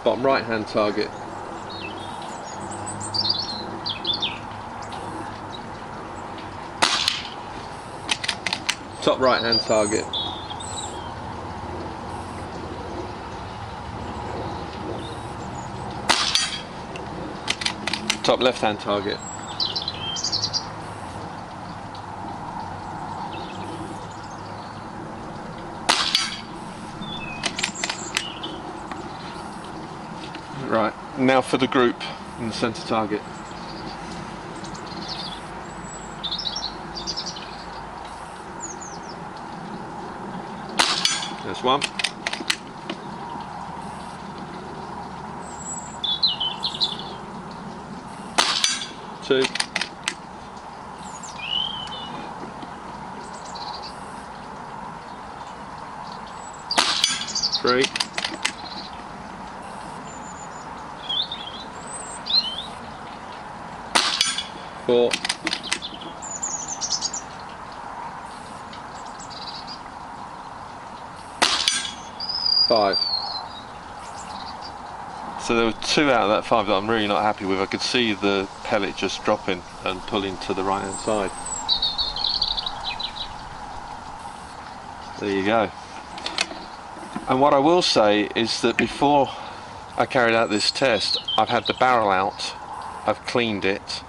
Bottom right hand target. Top right hand target. Top left hand target. Right, now for the group in the centre target. There's one. Two. Three. Four. Five. So there were 2 out of that 5 that I'm really not happy with. I could see the pellet just dropping and pulling to the right hand side. There you go. And what I will say is that before I carried out this test, I've had the barrel out, I've cleaned it,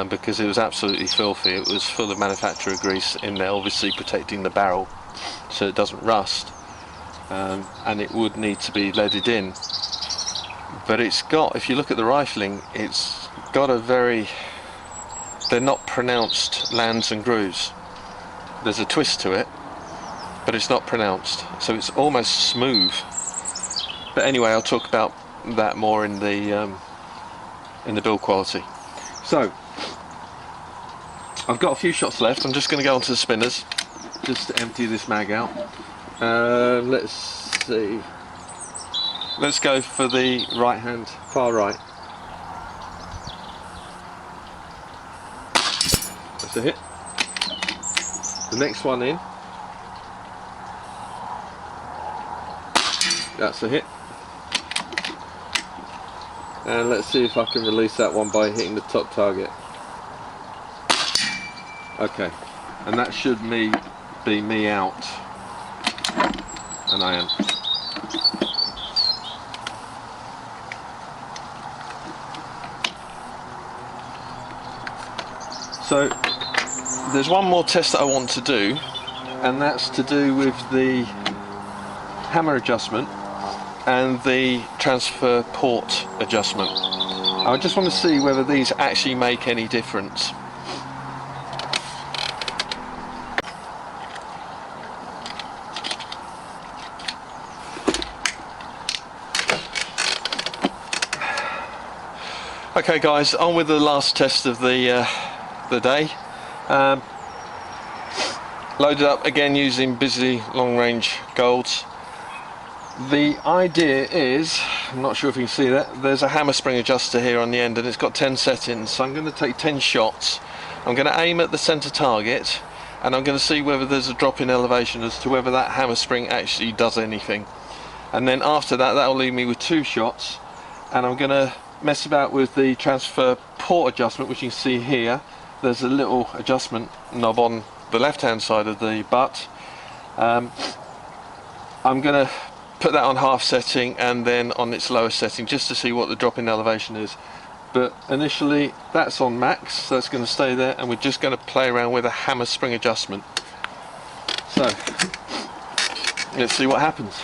because it was absolutely filthy. It was full of manufacturer grease in there, obviously protecting the barrel so it doesn't rust, and it would need to be leaded in. But it's got, if you look at the rifling, it's got a very, they're not pronounced lands and grooves. There's a twist to it, but it's not pronounced, so it's almost smooth. But anyway, I'll talk about that more in the build quality. So I've got a few shots left. I'm just going to go onto the spinners just to empty this mag out. Let's see. Let's go for the right hand, far right. That's a hit. The next one in. That's a hit. And let's see if I can release that one by hitting the top target. Okay, and that should be me out. And I am. So there's one more test that I want to do, and that's to do with the hammer adjustment and the transfer port adjustment. I just want to see whether these actually make any difference. Okay guys, on with the last test of the day. Loaded up again using Busy long range golds. The idea is, I'm not sure if you can see that, there's a hammer spring adjuster here on the end and it's got 10 settings, so I'm going to take 10 shots. I'm going to aim at the center target and I'm going to see whether there's a drop in elevation as to whether that hammer spring actually does anything. And then after that, that'll leave me with 2 shots, and I'm going to mess about with the transfer port adjustment, which you can see here. There's a little adjustment knob on the left hand side of the butt. I'm going to put that on half setting and then on its lowest setting just to see what the drop in elevation is. But initially that's on max, so it's going to stay there, and we're just going to play around with a hammer spring adjustment. So let's see what happens.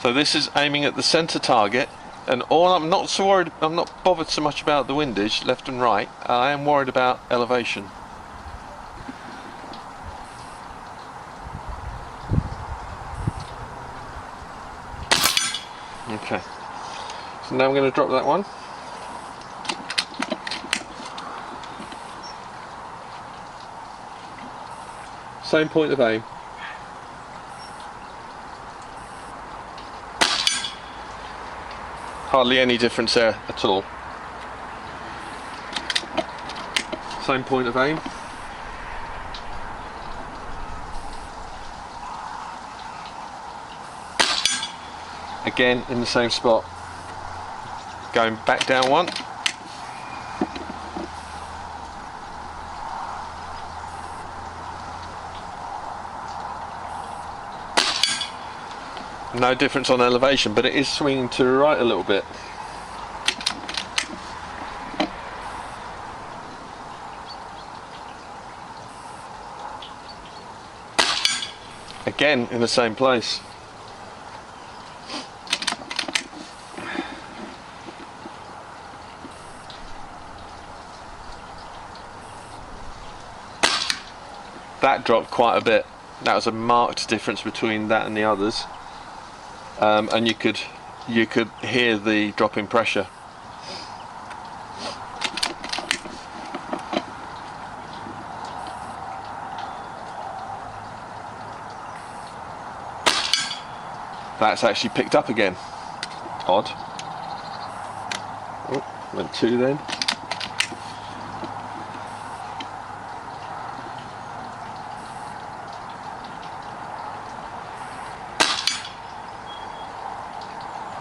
So this is aiming at the center target, and all I'm not so worried, I'm not bothered so much about the windage left and right. I am worried about elevation. Okay, so now I'm going to drop that one. Same point of aim. Hardly any difference there at all. Same point of aim. Again in the same spot. Going back down one. No difference on elevation, but it is swinging to the right a little bit. Again in the same place. That dropped quite a bit. That was a marked difference between that and the others. And you could hear the drop in pressure. That's actually picked up again. Odd. Oh, went 2 then.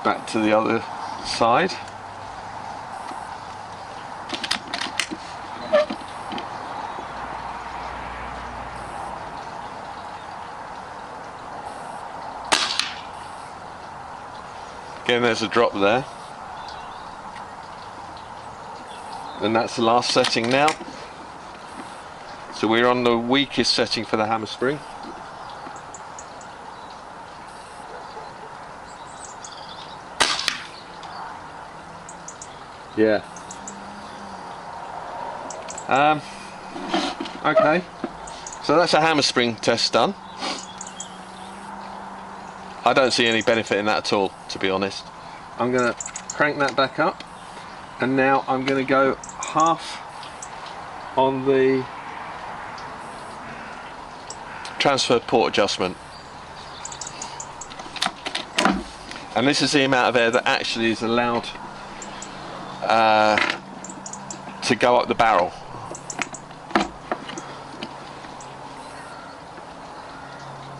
Back to the other side. Again, there's a drop there. And that's the last setting now. So we're on the weakest setting for the hammer spring. Yeah. Okay. So that's a hammer spring test done. I don't see any benefit in that at all, to be honest. I'm going to crank that back up, and now I'm going to go half on the transfer port adjustment. And this is the amount of air that actually is allowed to go up the barrel.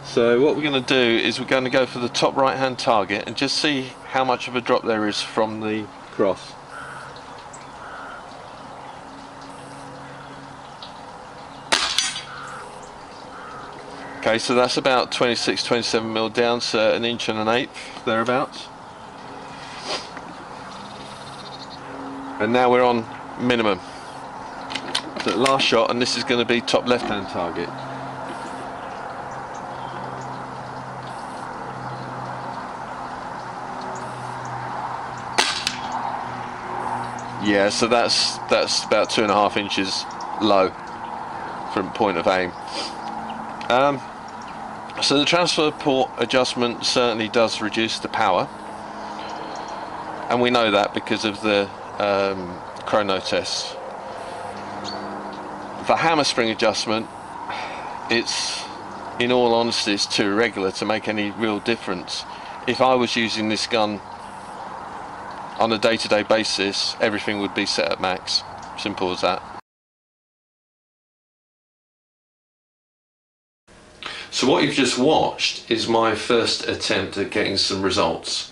So what we're going to do is we're going to go for the top right hand target and just see how much of a drop there is from the cross. Okay, so that's about 26-27 mil down, so 1 1/8 thereabouts. And now we're on minimum. So last shot, and this is going to be top left hand target. Yeah, so that's about 2.5 inches low from point of aim. So the transfer port adjustment certainly does reduce the power, and we know that because of the chrono tests. The hammer spring adjustment, it's, in all honesty, it's too irregular to make any real difference. If I was using this gun on a day-to-day basis, everything would be set at max. Simple as that. So what you've just watched is my first attempt at getting some results.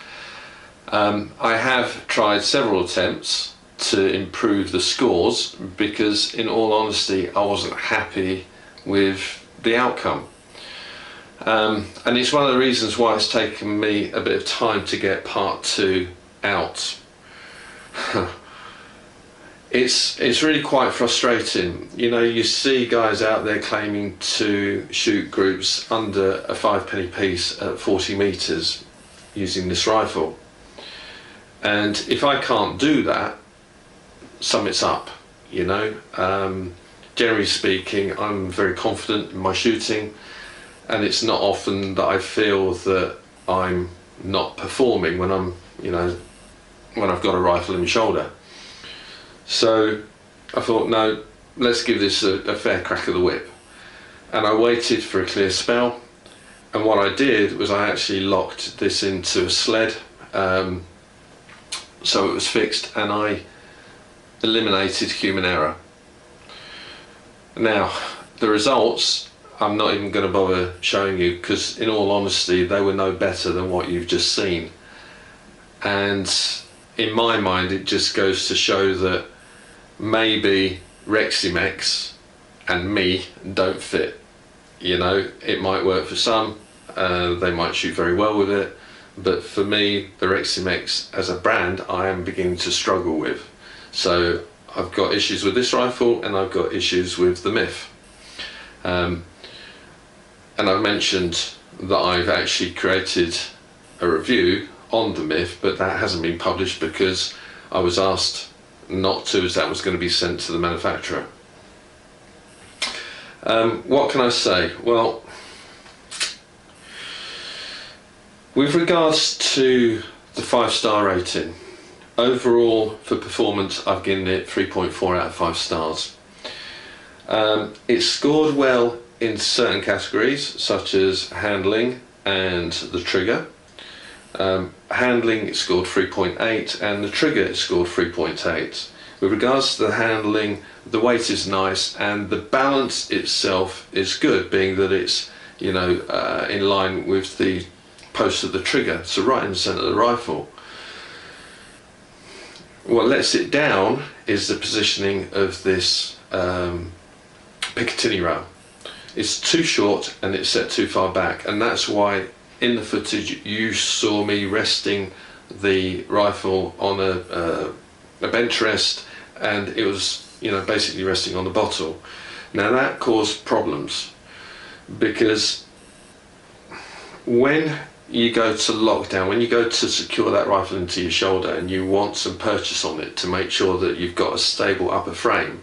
I have tried several attempts to improve the scores because, in all honesty, I wasn't happy with the outcome. And it's one of the reasons why it's taken me a bit of time to get part 2 out. It's really quite frustrating. You know, you see guys out there claiming to shoot groups under a 5-penny piece at 40 meters using this rifle, and if I can't do that, something's up, you know. Generally speaking, I'm very confident in my shooting, and it's not often that I feel that I'm not performing when I'm, you know, when I've got a rifle in my shoulder. So I thought, no, let's give this a fair crack of the whip. And I waited for a clear spell, and what I did was I actually locked this into a sled, so it was fixed, and I eliminated human error. Now, the results, I'm not even going to bother showing you, because in all honesty, they were no better than what you've just seen. And in my mind, it just goes to show that maybe Reximex and me don't fit. You know, it might work for some, they might shoot very well with it, but for me, the Reximex as a brand, I am beginning to struggle with. So I've got issues with this rifle, and I've got issues with the MIF. And I've mentioned that I've actually created a review on the MIF, but that hasn't been published because I was asked not to, as that was going to be sent to the manufacturer. What can I say? Well, with regards to the 5-star rating, overall for performance, I've given it 3.4 out of 5 stars. It scored well in certain categories, such as handling and the trigger. Handling, it scored 3.8, and the trigger, it scored 3.8. With regards to the handling, the weight is nice, and the balance itself is good, being that it's, you know, in line with the post of the trigger, so right in the centre of the rifle. What lets it down is the positioning of this Picatinny rail. It's too short and it's set too far back, and that's why in the footage you saw me resting the rifle on a bench rest, and it was, you know, basically resting on the bottle. Now that caused problems, because when you go to lockdown, when you go to secure that rifle into your shoulder and you want some purchase on it to make sure that you've got a stable upper frame,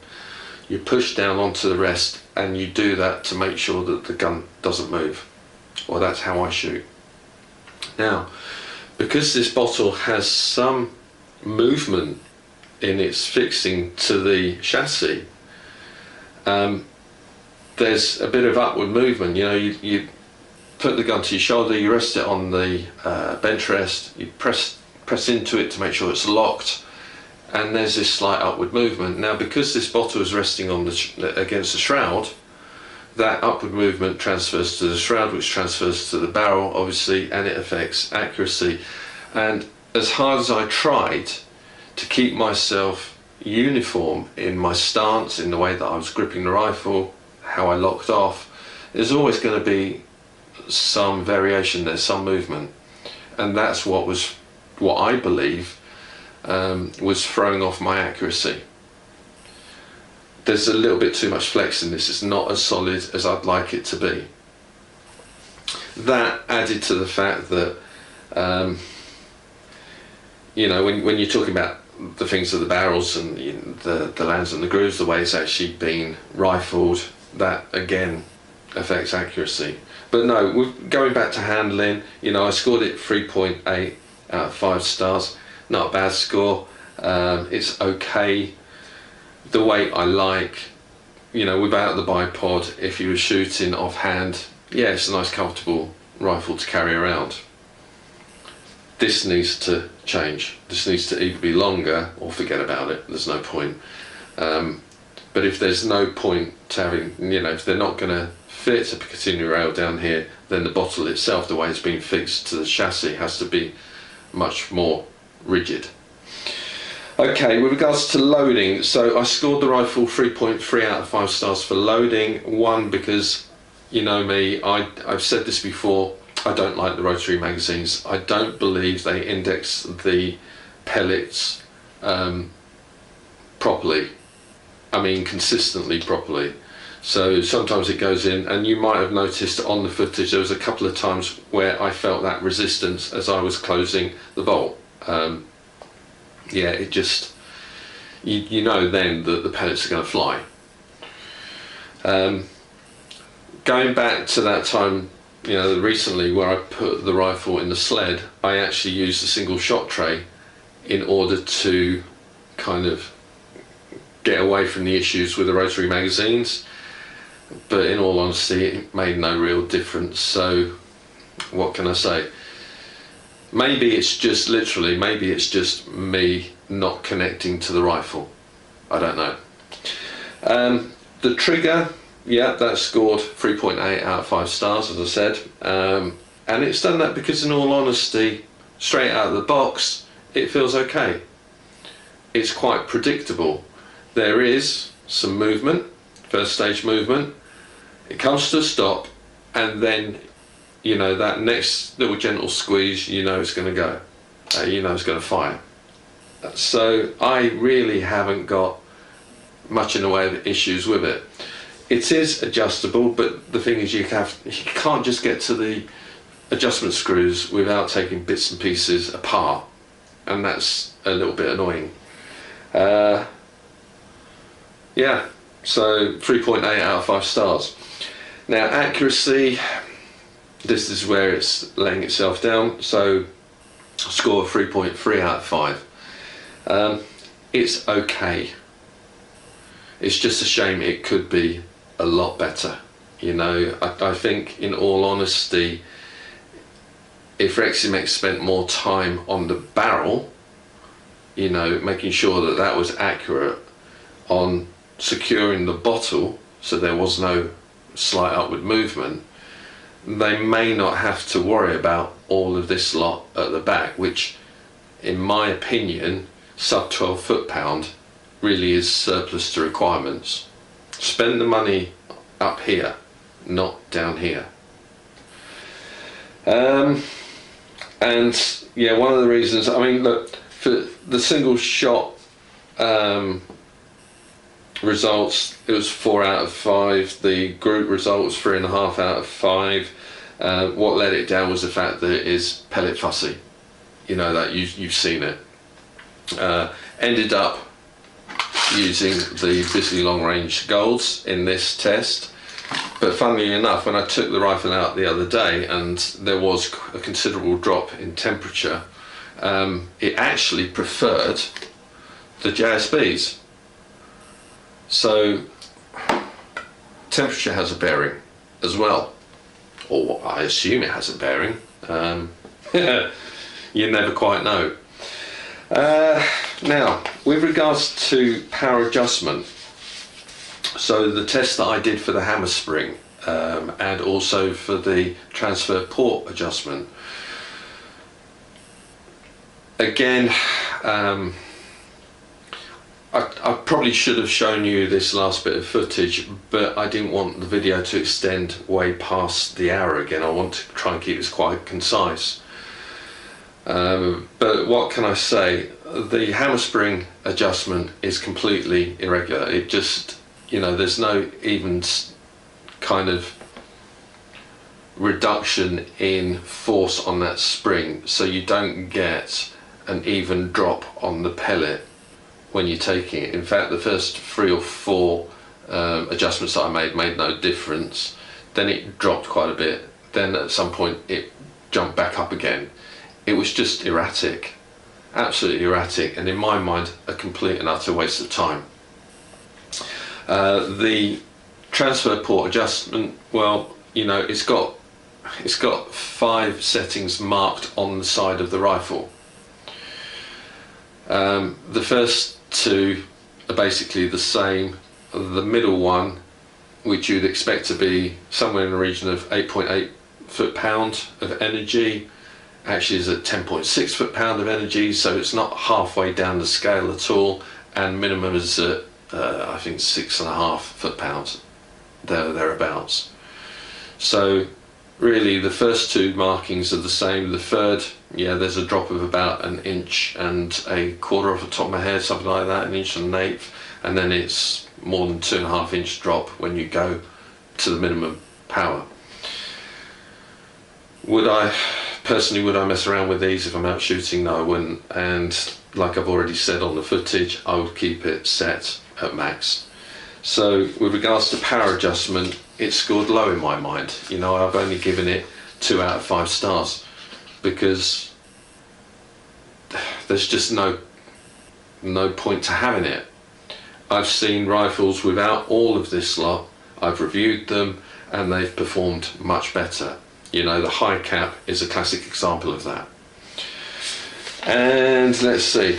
you push down onto the rest, and you do that to make sure that the gun doesn't move. Well, that's how I shoot. Now, because this bottle has some movement in its fixing to the chassis, there's a bit of upward movement. You know, you put the gun to your shoulder, you rest it on the bench rest, you press into it to make sure it's locked, and there's this slight upward movement. Now, because this bottle is resting on against the shroud, that upward movement transfers to the shroud, which transfers to the barrel, obviously, and it affects accuracy. And as hard as I tried to keep myself uniform in my stance, in the way that I was gripping the rifle, how I locked off, there's always going to be some variation, there's some movement, and that's what I believe was throwing off my accuracy. There's a little bit too much flex in this. It's not as solid as I'd like it to be. That added to the fact that you know, when you're talking about the things of the barrels and the lands and the grooves, the way it's actually been rifled, that again affects accuracy. But no, going back to handling, I scored it 3.8 out of 5 stars. Not a bad score. It's okay. The weight I like, without the bipod, if you were shooting offhand, yeah, it's a nice comfortable rifle to carry around. This needs to change. This needs to either be longer or forget about it. There's no point. But if there's no point to having, if they're not going to fit a Picatinny rail down here, then the bottle itself, the way it's been fixed to the chassis, has to be much more rigid. Okay, with regards to loading, so I scored the rifle 3.3 out of 5 stars for loading. One, because you know me, I've said this before, I don't like the rotary magazines. I don't believe they index the pellets properly. I mean, consistently properly. So sometimes it goes in, and you might have noticed on the footage there was a couple of times where I felt that resistance as I was closing the bolt. Yeah, it just, you know then that the pellets are going to fly. Going back to that time, recently, where I put the rifle in the sled, I actually used a single shot tray in order to kind of get away from the issues with the rotary magazines. But in all honesty, it made no real difference. So what can I say? Maybe it's just maybe it's just me not connecting to the rifle. I don't know. The trigger, yeah, that scored 3.8 out of 5 stars, as I said. And it's done that because, in all honesty, straight out of the box, it feels okay. It's quite predictable. There is some movement, first stage movement. It comes to a stop, and then that next little gentle squeeze, it's going to go. It's going to fire. So I really haven't got much in the way of issues with it. It is adjustable, but the thing is, you can't just get to the adjustment screws without taking bits and pieces apart, and that's a little bit annoying. Yeah, so 3.8 out of 5 stars. Now accuracy, this is where it's laying itself down. So score of 3.3 out of 5. It's okay. It's just a shame it could be a lot better. I think, in all honesty, if Reximex spent more time on the barrel, making sure that that was accurate, on securing the bottle so there was no slight upward movement, they may not have to worry about all of this lot at the back, which, in my opinion, sub 12 foot-pound really is surplus to requirements. Spend the money up here, not down here. And yeah, one of the reasons, I mean, look, for the single shot results, it was 4 out of 5. The group result was 3.5 out of 5. What let it down was the fact that it is pellet fussy. That you've seen it. Ended up using the Bisley long range golds in this test, but funnily enough, when I took the rifle out the other day and there was a considerable drop in temperature, it actually preferred the JSBs. So temperature has a bearing as well, or I assume it has a bearing. You never quite know. Now, with regards to power adjustment, so the test that I did for the hammer spring and also for the transfer port adjustment, again, I probably should have shown you this last bit of footage, but I didn't want the video to extend way past the hour again. I want to try and keep this quite concise. But what can I say? The hammer spring adjustment is completely irregular. It just, there's no even kind of reduction in force on that spring, so you don't get an even drop on the pellet when you're taking it. In fact, the first 3 or 4 adjustments that I made no difference. Then it dropped quite a bit. Then at some point it jumped back up again. It was just erratic, absolutely erratic, and in my mind a complete and utter waste of time. The transfer port adjustment, well, you know, it's got 5 settings marked on the side of the rifle. The first 2 are basically the same. The middle one, which you'd expect to be somewhere in the region of 8.8 foot-pound of energy, actually is at 10.6 foot-pound of energy, so it's not halfway down the scale at all, and minimum is at I think 6.5 foot-pounds, thereabouts. So really the first 2 markings are the same. The third, yeah, there's a drop of about 1 inch and a quarter off the top of my head, something like that, 1 inch and 1/8, and then it's more than 2.5 inch drop when you go to the minimum power. Would I mess around with these if I'm out shooting? No, I wouldn't. And like I've already said on the footage, I would keep it set at max. So with regards to power adjustment, it scored low in my mind. You know, I've only given it 2 out of 5 stars because there's just no point to having it. I've seen rifles without all of this lot, I've reviewed them, and they've performed much better. You know, the high cap is a classic example of that. And let's see,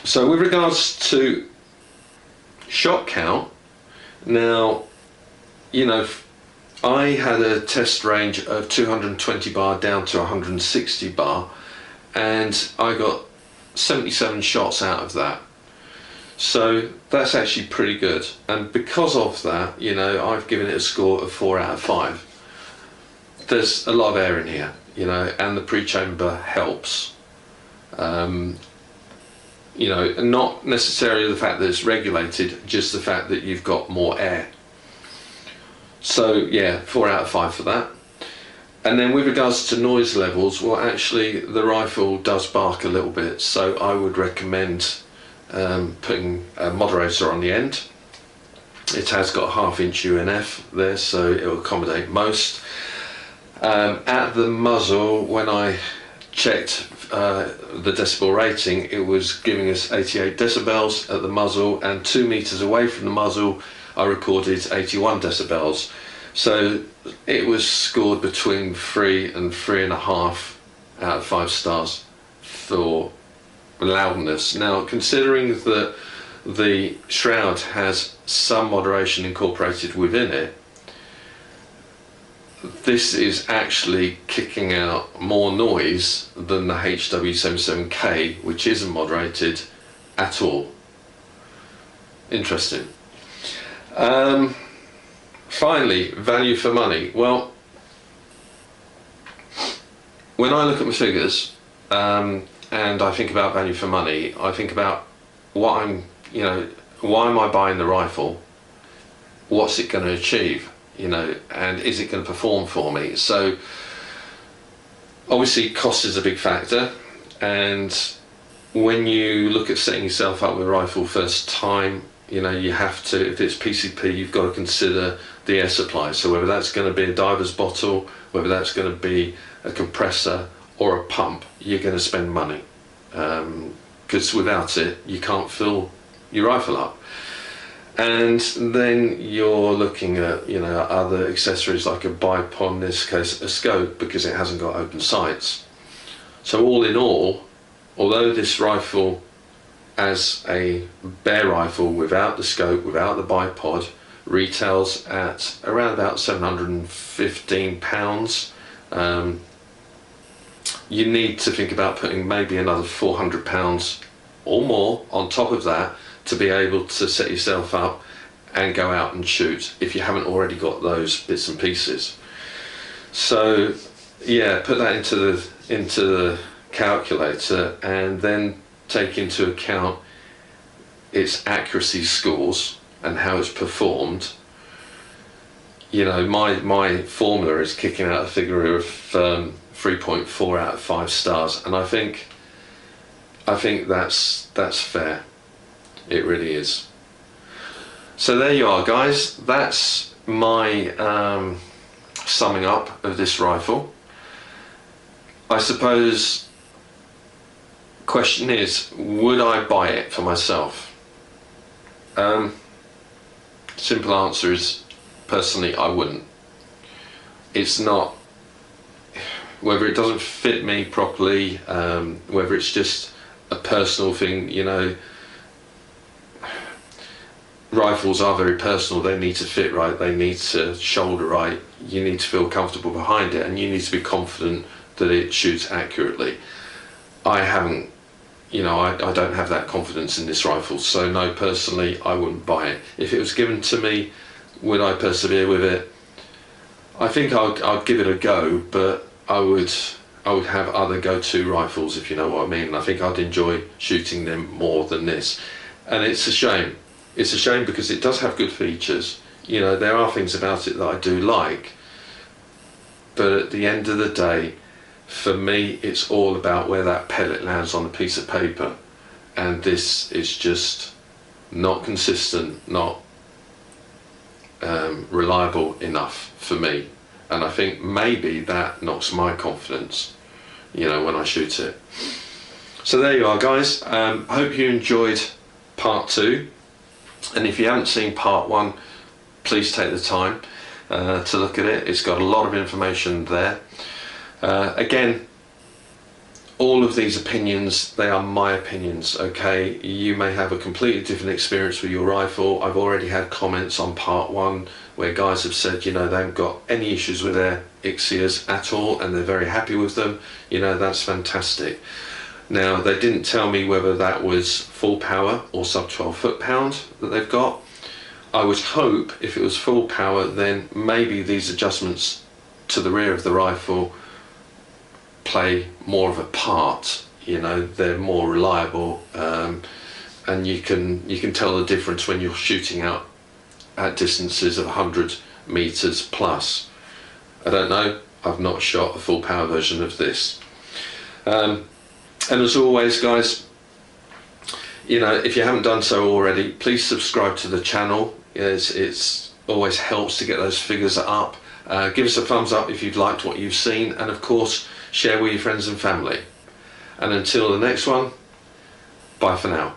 so with regards to shot count, now, you know, I had a test range of 220 bar down to 160 bar, and I got 77 shots out of that. So that's actually pretty good, and because of that, you know, I've given it a score of 4 out of 5. There's a lot of air in here, you know, and the pre-chamber helps. You know, not necessarily the fact that it's regulated, just the fact that you've got more air. So yeah, 4 out of 5 for that. And then with regards to noise levels, well, actually the rifle does bark a little bit, so I would recommend putting a moderator on the end. It has got a 1/2 inch UNF there, so it will accommodate most. At the muzzle, when I checked the decibel rating, it was giving us 88 decibels at the muzzle, and 2 meters away from the muzzle I recorded 81 decibels. So it was scored between 3 and 3.5 out of 5 stars for loudness. Now, considering that the shroud has some moderation incorporated within it, this is actually kicking out more noise than the HW77K, which isn't moderated at all. Interesting. Finally, value for money. Well, when I look at my figures and I think about value for money, I think about what I'm, you know, why am I buying the rifle? What's it going to achieve? You know, and is it going to perform for me? So obviously cost is a big factor, and when you look at setting yourself up with a rifle first time, you know, you have to, if it's PCP, you've got to consider the air supply. So whether that's going to be a diver's bottle, whether that's going to be a compressor or a pump, you're going to spend money, because without it you can't fill your rifle up. And then you're looking at, you know, other accessories like a bipod, in this case a scope, because it hasn't got open sights. So all in all, although this rifle as a bare rifle without the scope, without the bipod, retails at around about £715, you need to think about putting maybe another £400 or more on top of that to be able to set yourself up and go out and shoot, if you haven't already got those bits and pieces. So yeah, put that into the calculator, and then take into account its accuracy scores and how it's performed. You know, my formula is kicking out a figure of 3.4 out of 5 stars, and I think that's fair. It really is. So there you are, guys. That's my summing up of this rifle. I suppose question is, would I buy it for myself? Simple answer is, personally, I wouldn't. It's not, whether it doesn't fit me properly, whether it's just a personal thing, you know, rifles are very personal. They need to fit right, they need to shoulder right, you need to feel comfortable behind it, and you need to be confident that it shoots accurately. I haven't, you know, I don't have that confidence in this rifle, so no, personally I wouldn't buy it. If it was given to me, would I persevere with it? I think I'd give it a go, but I would have other go-to rifles, if you know what I mean. I think I'd enjoy shooting them more than this, and it's a shame. It's a shame because it does have good features. You know, there are things about it that I do like, but at the end of the day, for me, it's all about where that pellet lands on a piece of paper, and this is just not consistent, not reliable enough for me, and I think maybe that knocks my confidence, you know, when I shoot it. So there you are, guys. Hope you enjoyed part 2, and if you haven't seen part 1, please take the time to look at it. It's got a lot of information there. Again, all of these opinions, they are my opinions, okay? You may have a completely different experience with your rifle. I've already had comments on part 1 where guys have said, you know, they haven't got any issues with their Ixias at all and they're very happy with them. You know, that's fantastic. Now, they didn't tell me whether that was full power or sub 12 foot-pound that they've got. I would hope if it was full power, then maybe these adjustments to the rear of the rifle play more of a part. You know, they're more reliable, and you can tell the difference when you're shooting out at distances of 100 meters plus. I don't know, I've not shot a full power version of this. And as always, guys, you know, if you haven't done so already, please subscribe to the channel. It's always helps to get those figures up. Give us a thumbs up if you've liked what you've seen, and of course share with your friends and family. And until the next one, bye for now.